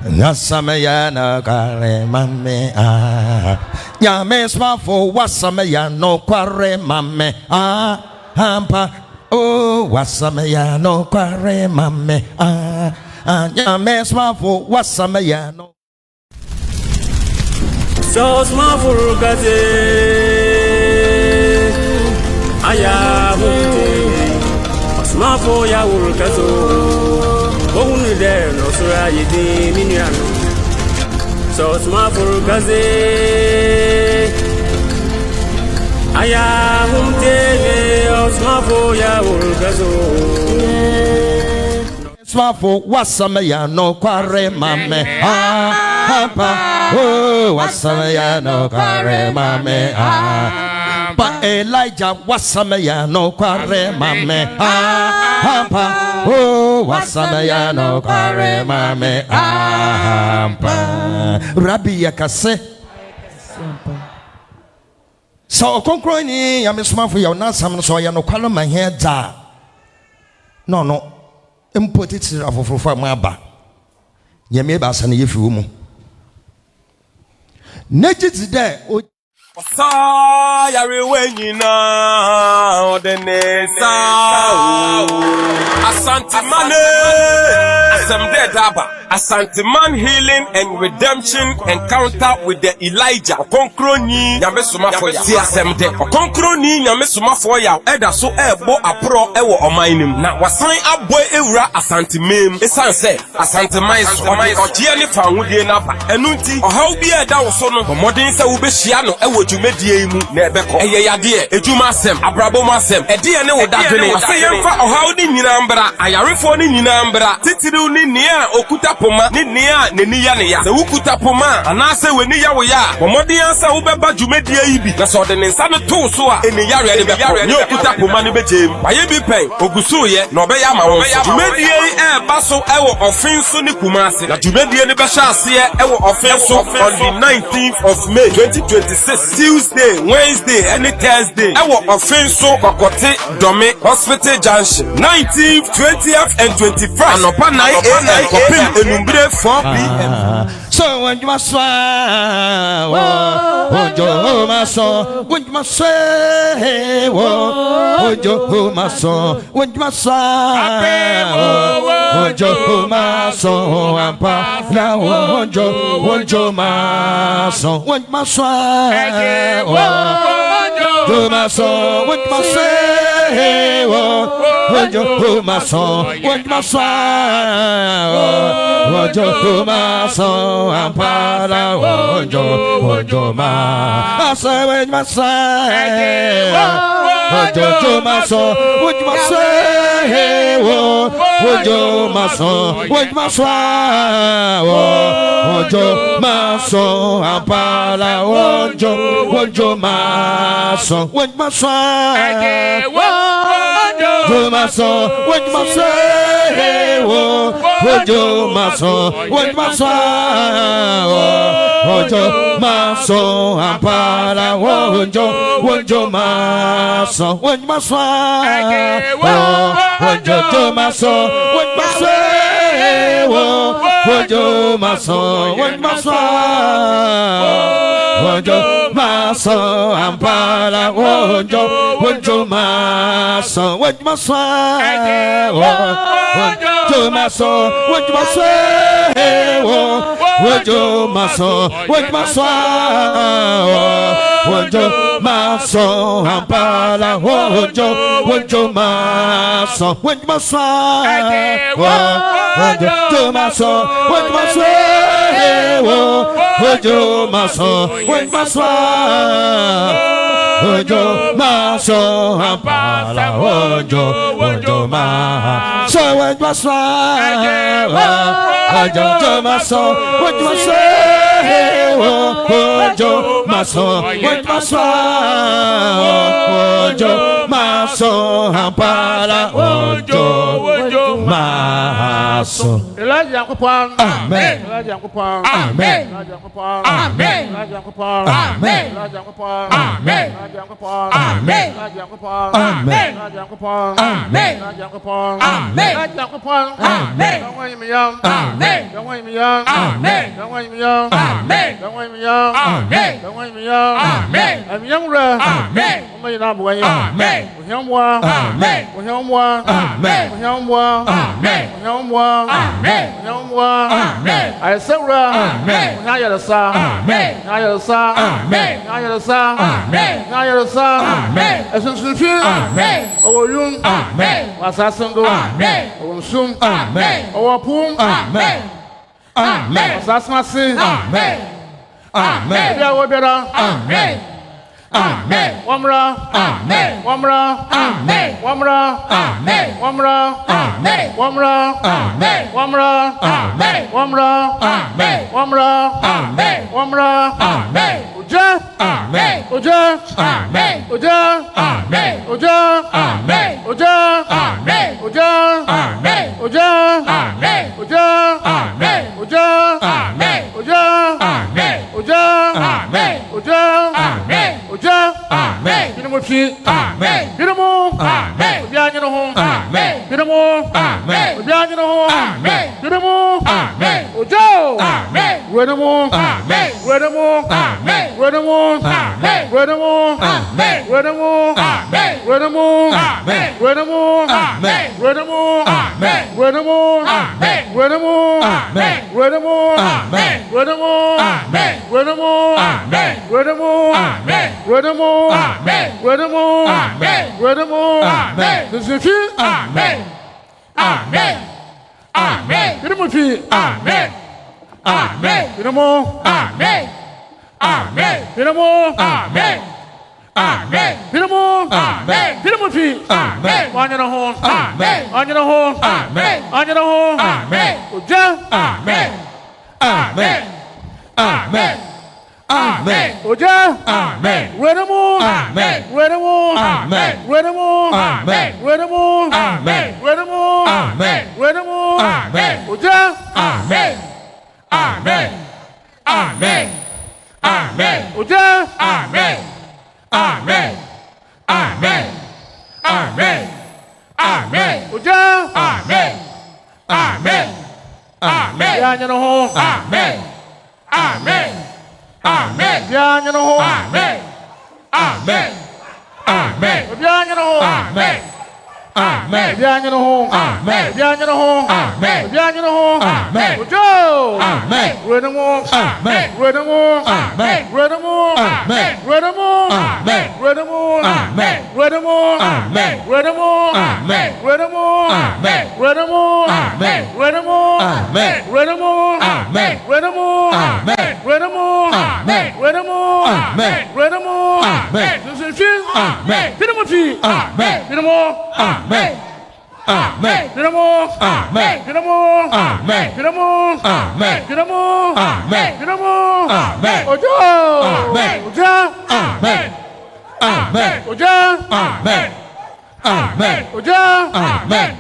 Nasameya na kare mame Nyame Somafo wasameya no kware mame hampa oh wasameya no kware mame Nyame Somafo wasameya no So Somafo gaze ayahu Somafo ya urkazo Ohun de no sura yidi miniano So Somafo gaze aya humte Somafo ya urkazo Somafo wasameya no kware mame ampa oh wasamaya no kware mame ampa Elijah wasamaya no kware mame ampa oh wasamaya no kware mame ampa Rabbi yakase so Ɔkrɔnkrɔnyi Nyame Somafo Yawoh na sam no so ya no kwalo ma he da no impotiti afofofo amaba Nyame ba asa na yefi wo mu negiti de Sa yare wenyina odenesa Asante mane Asemde daba Asante man healing and redemption encounter with the Elijah Ɔkrɔnkrɔnyi Nyame Somafo ya ti asemde Ɔkrɔnkrɔnyi Nyame Somafo ya eda so ebo apro ewo ɔmanim na wasan aboy ewura Asante mem esanse Asante man so ɔgye ne fa hodie na ba enu nti ɔhaw bi eda wo so no modern se wo behia no ewo dwumadie mu na ebekɔ eye yade ejuma asem abrabo mu asem ede ne wo dadwene ase yemfa ɔhaw ni nyina mbra ayarefo ni nyina mbra titiriw ni nea okuta poma ni nea neni ya ne ya se wukuta poma anase weni ya wo ya modern ansa wo beba dwumadie yi bi na so de ne nsa no to so a eni yare ne bekɔ ni okuta poma ni bejem waye bi pen ogusu ye na obeya ma wo dwumadie yi eba so ewo ofin so ni kumase na dwumadie ni behya ase ewo ofin so on the 19th of May 2026 Tuesday, Wednesday, and Thursday. I will offend so Kokote Dome Hospital Junction. 19th, 20th, and 21st. And upon 9 a.m. Kopim Enumbre 4 p.m. So when you must swear, when you must when you must swear, when you must when you must swear, when you must and pass now, when you must when you must swear, you must when you must say, when you must when you must swear, when you must and para when you must say when you must say, when you must when you must say, when you must when you must swear, when you must and para when you must when you must swear, you must when you must say, when you must when you must swear, when you must and para when you must when you must swear, when you must when you must say, when you must when you must swear, when you must and para when you must when you must swear, when you must when you must say, when you must when you must swear, when you must and para when you must when you must swear, when you must when you must say, when you must when you must swear, when you must and para when you must so when you must swear, when you must when you must say, when you must when you must swear, when you must and para when you must. Elijah Kupang. Amen. Elijah Kupang. Amen. Elijah Kupang. Amen. Elijah Kupang. Amen. Elijah Kupang. Amen. Elijah Kupang. Amen. Elijah Kupang. Amen. Elijah Kupang. Amen. Elijah Kupang. Amen. Elijah Kupang. Amen. Don't want me young. Amen. Don't want me young. Amen. Don't want me young. Amen. Don't want me young. Amen. Don't want me young. Amen. I'm young, bro. Amen. I'm young, boy. Amen. We're young, boy. Amen. We're young, boy. Amen. We're young, boy. Amen. We're young, boy. Amen. We're young, boy. Amen. I said, Amen. now you're the son. Amen. Now you're the son. Amen. Now you're the son. Amen. Now you're the son. Amen. As in Sufin. Amen. Over you. Amen. Was Assassin. Amen. Over Sum. Amen. Over Pum. Amen. Amen. Was Assassin. Amen. Amen. Yeah, we're better. Amen. Amen. Wamra. Amen. Wamra. Amen. Wamra. Amen. Wamra. Amen. Wamra. Amen. Wamra. Amen. Wamra. Amen. Wamra. Amen. Wamra. Amen. Oja. Amen. Oja. Amen. Oja. Amen. Oja. Amen. Oja. Amen. Oja. Amen. Oja. Amen. Oja. Amen. Oja. Amen. Oja. Amen. Oja. Amen. Oja. Amen. Oja. Amen. Binamu fi. Amen. Binamu. Amen. Obi anyi no ho. Amen. Binamu. Amen. Obi anyi no ho. Amen. Binamu. Amen. Ojo. Amen. Wenamu. Amen. Wenamu. Amen. Wenamu. Amen. Wenamu. Amen. Wenamu. Amen. Wenamu. Amen. Wenamu. Amen. Wenamu. Amen. Wenamu. Amen. Wenamu. Amen. Wenamu. Amen. Wenamu. Amen. Wenamu. Amen. Wenamu. Amen. Wenamu. Amen. Wenamu. Amen. Wenamu. Amen. Nsifi. Amen. Amen. Amen. Binamu fi. Amen. Amen. Binamu. Amen. Amen. Binamu. Amen. Amen. Binamu. Amen. Binamu fi. Amen. Wanya na ho. Amen. Wanya na ho. Amen. Wanya na ho. Amen. Oja. Amen. Amen. Amen. Amen. Oja. Amen. Wenamu. Amen. Wenamu. Amen. Wenamu. Amen. Wenamu. Amen. Wenamu. Amen. Wenamu. Amen. Oja. Amen. Amen. Amen. Amen. Oja. Amen. Amen. Amen. Amen. Amen. Oja. Amen. Amen. Amen. Yanya na ho. Amen. Amen. Amen. Yanya na ho. Amen. Amen. Amen. Yanya na ho. Amen. Amen. Yanya na ho. Amen. Yanya na ho. Amen. Yanya na ho. Amen. Ojo. Amen. Wenamu. Amen. Wenamu. Amen. Wenamu. Amen. Wenamu. Amen. Wenamu. Amen. Wenamu. Amen. Wenamu. Amen. Wenamu. Amen. Wenamu. Amen. Wenamu. Amen. Wenamu. Amen. Wenamu. Amen. Wenamu. Amen. Wenamu. Amen. Wenamu. Amen. Nsifi. Amen. Binamu fi. Amen. Binamu. Amen. Amen. Binamu. Amen. Binamu. Amen. Binamu. Amen. Binamu. Amen. Binamu. Amen. Ojo. Amen. Oja. Amen. Amen. Oja. Amen. Amen. Oja. Amen.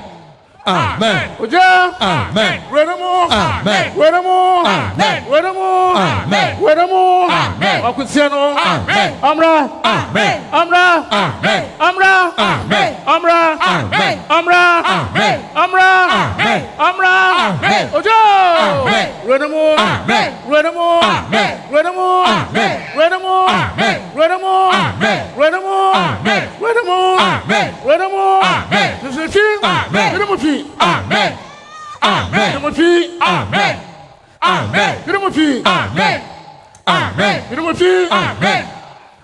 Amen. Oja. Amen. Wenamu. Amen. Wenamu. Amen. Wenamu. Amen. Wenamu. Amen. Wakutsiano. Amen. Amra. Amen. Amra. Amen. Amra. Amen. Amra. Amen. Amra. Amen. Amra. Amen. Amra. Amen. Ojo. Amen. Wenamu. Amen. Wenamu. Amen. Wenamu. Amen. Wenamu. Amen. Wenamu. Amen. Wenamu. Amen. Wenamu. Amen. Wenamu. Amen. Nsifi. Amen. Binamu fi. Amen. Amen. Binamu fi. Amen. Amen. Binamu fi. Amen. Amen. Binamu fi. Amen.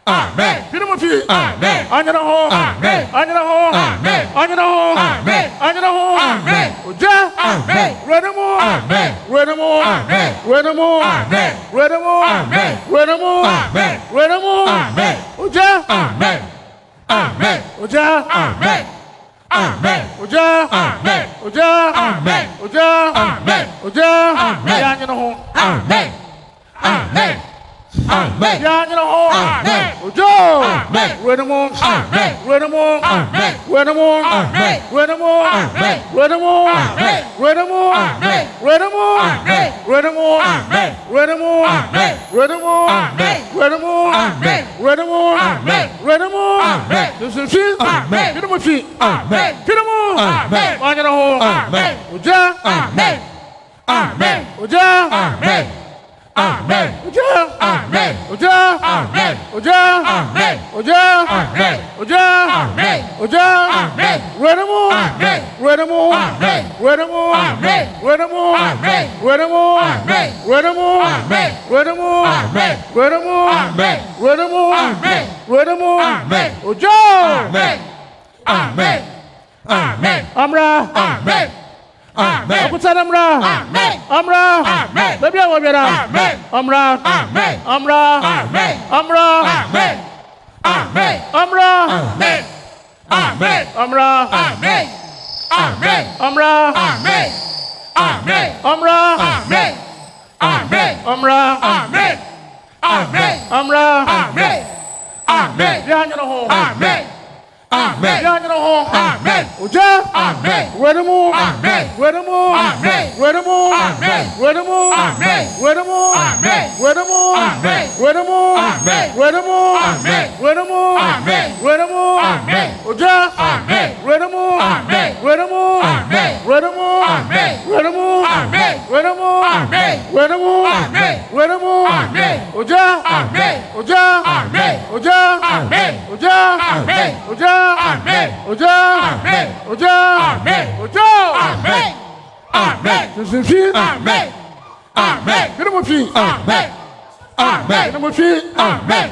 Amen. Binamu fi. Amen. Anya na ho. Amen. Anya na ho. Amen. Anya na ho. Amen. Anya na ho. Amen. Oja. Amen. Wenamu. Amen. Wenamu. Amen. Wenamu. Amen. Wenamu. Amen. Wenamu. Amen. Wenamu. Amen. Oja. Amen. Amen. Oja. Amen. Amen. Oja. Amen. Oja. Amen. Oja. Amen. Oja. Amen. Yanya na ho. Amen. Amen. Amen. Yanya na ho. Amen. Ojo. Amen. Wenamu. Amen. Wenamu. Amen. Wenamu. Amen. Wenamu. Amen. Wenamu. Amen. Wenamu. Amen. Wenamu. Amen. Wenamu. Amen. Wenamu. Amen. Wenamu. Amen. Wenamu. Amen. Wenamu. Amen. Wenamu. Amen. Nsifi. Amen. Binamu fi. Amen. Binamu. Amen. Wanya na ho. Amen. Oja. Amen. Amen. Oja. Amen. Amen. Oja. Amen. Oja. Amen. Oja. Amen. Oja. Amen. Oja. Amen. Oja. Amen. Wenamu. Amen. Wenamu. Amen. Wenamu. Amen. Wenamu. Amen. Wenamu. Amen. Wenamu. Amen. Wenamu. Amen. Wenamu. Amen. Wenamu. Amen. Wenamu. Amen. Oja. Amen. Amen. Amen. Amra. Amen. Amen. Akutsana amra. Amen. Amra. Amen. Baby awa biara. Amen. Amra. Amen. Amra. Amen. Amra. Amen. Amen. Amra. Amen. Amen. Amra. Amen. Amen. Amra. Amen. Amen. Amra. Amen. Amen. Amra. Amen. Amen. Amra. Amen. Amen. Yanyano. Amen. Amen. Yanyano. Amen. Uja. Amen. Wedemu. Amen. Wedemu. Amen. Wedemu. Amen. Wedemu. Amen. Wedemu. Amen. Wedemu. Amen. Wedemu. Amen. Wedemu. Amen. Wedemu. Amen. Wedemu. Amen. Uja. Amen. Wedemu. Amen. Wedemu. Amen. Wedemu. Amen. Wedemu. Amen. Wedemu. Amen. Wedemu. Amen. Wedemu. Amen. Uja. Amen. Uja. Amen. Uja. Amen. Uja. Amen. Uja. Amen. Uja. Amen. Uja. Amen. Uja. Amen. Amen. Josephine. Amen. Amen. Get him a feet. Amen. Amen. Get him a feet. Amen.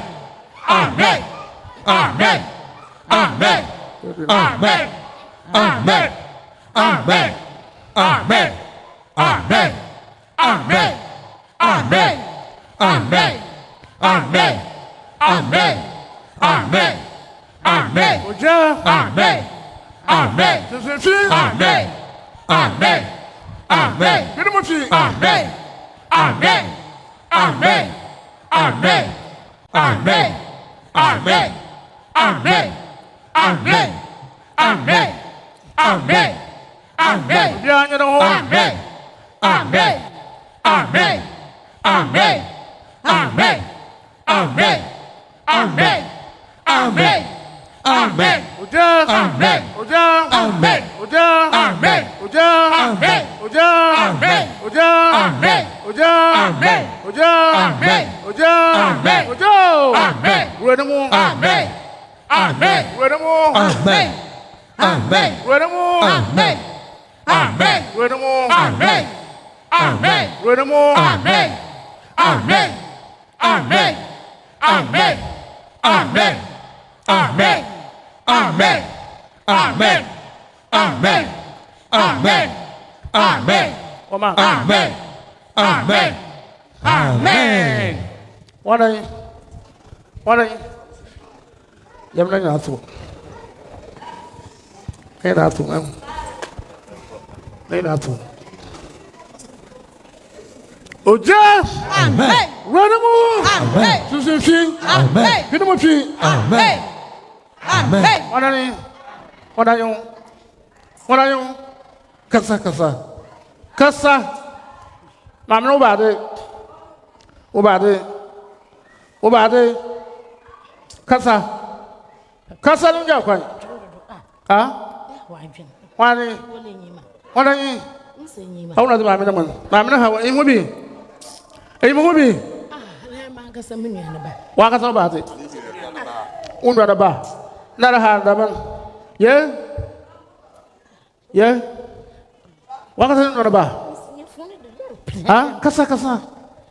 Amen. Amen. Amen. Amen. Amen. Amen. Amen. Amen. Amen. Amen. Amen. Amen. Amen. Amen. Amen. Uja. Amen. Amen. Josephine. Amen. Amen. Amen. Get him a feet. Amen. Amen. Amen. Amen. Amen. Amen. Amen. Amen. Amen. Amen. Amen. Yanyano. Amen. Amen. Amen. Amen. Amen. Amen. Amen. Amen. Amen. Uja. Amen. Uja. Amen. Uja. Amen. Uja. Amen. Uja. Amen. Uja. Amen. Uja. Amen. Uja. Amen. Uja. Amen. Uja. Amen. Wedemu. Amen. Amen. Wedemu. Amen. Amen. Wedemu. Amen. Amen. Wedemu. Amen. Amen. Wedemu. Amen. Amen. Amen. Amen. Amen. Amen. Amen. Amen. Amen. Amen. Amen. Oma. Amen. Amen. Amen. Wadai. Wadai. Yamna nyatu. Natu. Natu. Uja. Amen. Wedemu. Amen. Josephine. Amen. Get him a feet. Amen. Amen. Wadai. Wadai. Wadai. Kasa. Kasa. Mamno Ubade. Kasa. Kasa nja kwani. Ah? Wani. Wadai. Hauna zama mamina man. Mamina hawa imubi. Imubi. Wakasa ubade. Undwa da ba. Nara ha da man. Ye? Wakasa undwa da ba. Ah? Kasa.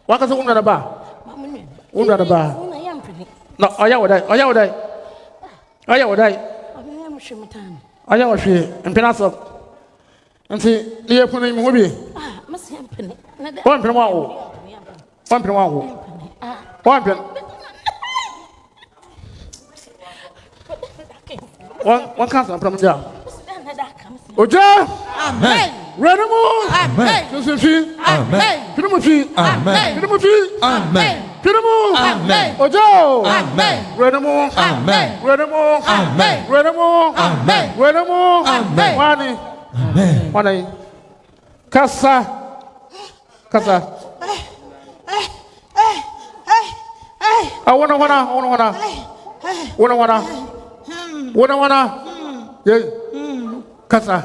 Wakasa undwa da ba. Undwa da ba. No, oya wadai. Aya wahwe mpena so. Nti liye punu mu bi. Wan pena wawo. Wan pena. Wan kansa pena mja. Oja. Amen. Renemu. Amen. Josephine. Amen. Pinumu fi. Amen. Amen. Pinumu. Amen. Ojo. Amen. Renemu. Amen. Renemu. Amen. Renemu. Amen. Renemu. Amen. Wani. Wani. Kasa. Wana. Ye. Kasa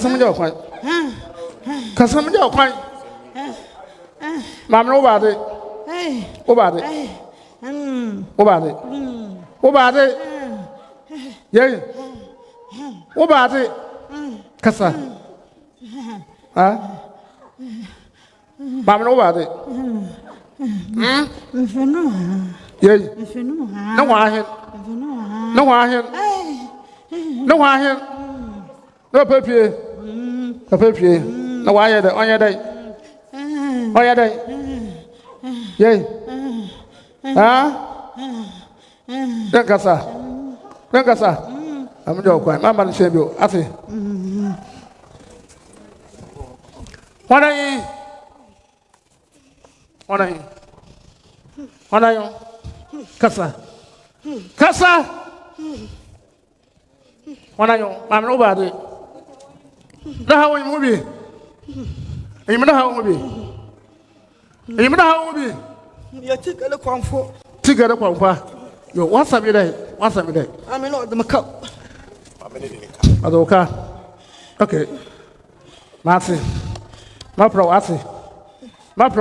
mja kwai. Kasa mja kwai. Mamno ubade. Ye. Ubade. Kasa. Ah? Mamno ubade. Ye. No wahen. No papier. No wire. Oya day. Ye. Kasa. I'm joking. My man said, "You, I say, what are you? Kasa. What are you? I'm nobody. That's how you move it. You know how you move it. You take a comfort. Together, yo, what's up with that? I'm in the cup. Adoka. Okay. Marcy. My pro,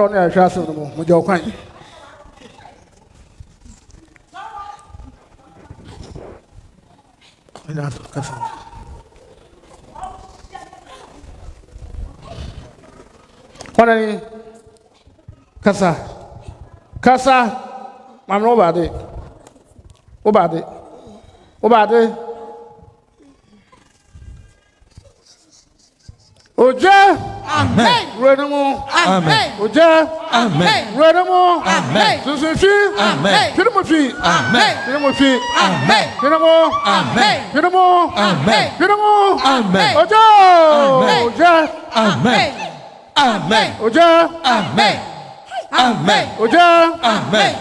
near Chasson, with your coin. What are you? Kasa. I'm nobody. Obade. Oja. Amen. Renamo. Amen. Oja. Amen. Renamo. Amen. Susufi. Amen. Kinamofi. Amen. Kinamofi. Amen. Kinamo. Amen. Kinamo. Amen. Kinamo. Amen. Oja. Oja. Amen. Amen. Oja. Amen. Amen. Oja. Amen.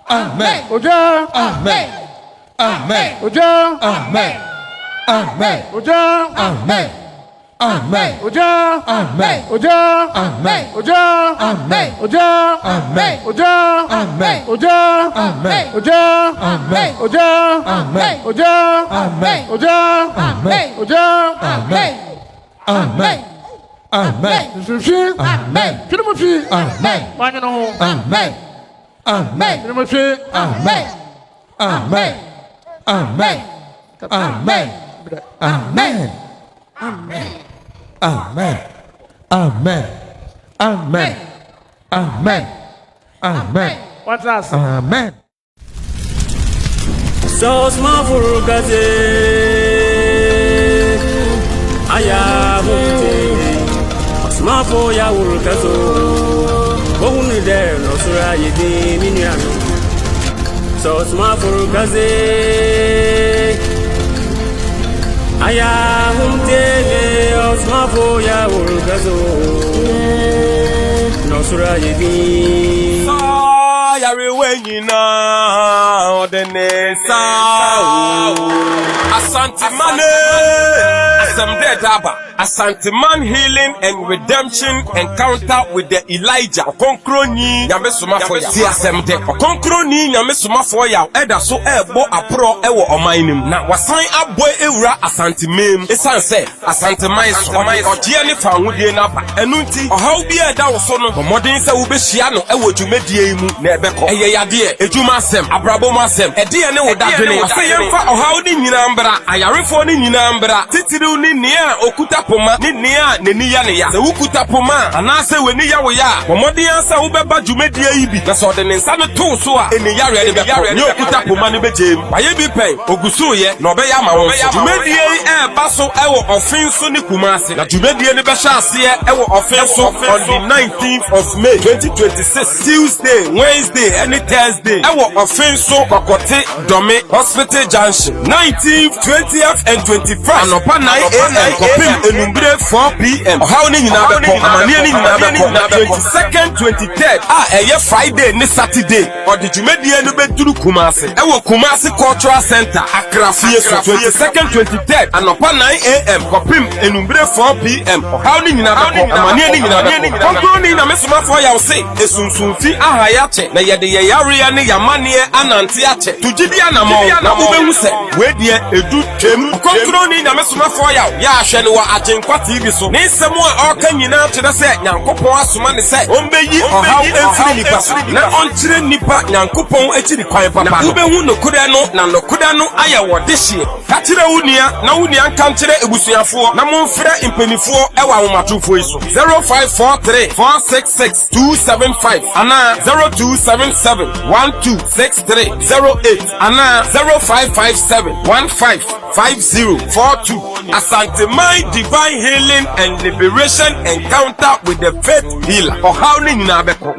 Amen. Oja. Amen. Amen. Oja. Amen. Amen. Oja. Amen. Amen. Oja. Amen. Oja. Amen. Oja. Amen. Oja. Amen. Oja. Amen. Oja. Amen. Oja. Amen. Oja. Amen. Oja. Amen. Oja. Amen. Oja. Amen. Amen. Amen. Susufi. Amen. Kinamofi. Amen. Wanya no ho. Amen. Amen. Kinamofi. Amen. Amen. Amen. Amen. Amen. Amen. Amen. Amen. Amen. Amen. Amen. What's that? Amen. So Somafo gaze Yawoh Somafo Yawoh gazo Ohunu de no sura yedi minuano So Somafo gaze Yawoh Somafo Yawoh gazo no sura yedi Yarewenyina odenesa Asante Mane Asemde Daba Asante Man Healing and Redemption Encounter with the Elijah Ɔkrɔnkrɔnyi Nyame Somafo ya Ti Asemde Ɔkrɔnkrɔnyi Nyame Somafo ya Eda so ebo apro ewo ɔmanim na wasan aboy ewura Asante Mem esanse Asante Man so ɔgye ne fa hodie na ba enu nti ɔhaw bi eda wo so no bɔmɔden sɛ wo behia no ewo dwumadie mu na ebekɔ eye yade ejuma asem abrabo mu asem ede ne wo dadwene aseyemfa ɔhaw ni nyina mbra ayarefo ni nyina mbra titiriw ni nea okuta poma ni nea neni ya ne ya se wukuta poma anase weni ya wo ya bɔmɔden ansa wo beba dwumadie yi bi na so de ne nsa no to so a eni yare ne bekɔ ni okuta poma ne bejem baye bi pen ogusu ye na obeya ma wo dwumadie yi eba so ewo ofin so ni kumase na dwumadie ne behya ase ewo ofin so on the 19th of May 2026 Tuesday Wednesday and Thursday ewo ofin so Kokote Dome Hospital Junction 19th 20th and 21st anopa 9 a.m. kopim enumbre 4 p.m. How ni nyina beko amane ni nyina beko 22nd 23rd eye Friday ni Saturday odijumedie no beduru Kumase ewo Kumase Cultural Center Accra Fieso 22nd 23rd anopa 9 a.m. kopim enumbre 4 p.m. How ni nyina beko amane ni nyina beko Ɔkrɔnkrɔnyi na Somafo ya wo se esunsunfi ahaya che na yede ye yarea ne yamane anante ache tugidi anamo na ubehu se wedie edu twem Ɔkrɔnkrɔnyi na Somafo ya ahwe ne wa agenkwa TV so ne nsɛm a ɔka nyina kyerɛ sɛ Nyankopɔn asoma ne sɛ ombeyi ɔhaw emfiri nipa so na ɔnkyerɛ nipa Nyankopɔn akiri kwan papa na ubehu nokode no na nokode no ayɛ wɔ dehye ka kyerɛ wunia na wunia nka kyerɛ ebusuafo na momfrɛ impenifoɔ ɛwɔ ahomatofo yi so 0543 466 275 ana 0277 126308 ana 0557 155042 Asante Man Divine Healing and Liberation Encounter with the Faith Healer. How ni nyina beko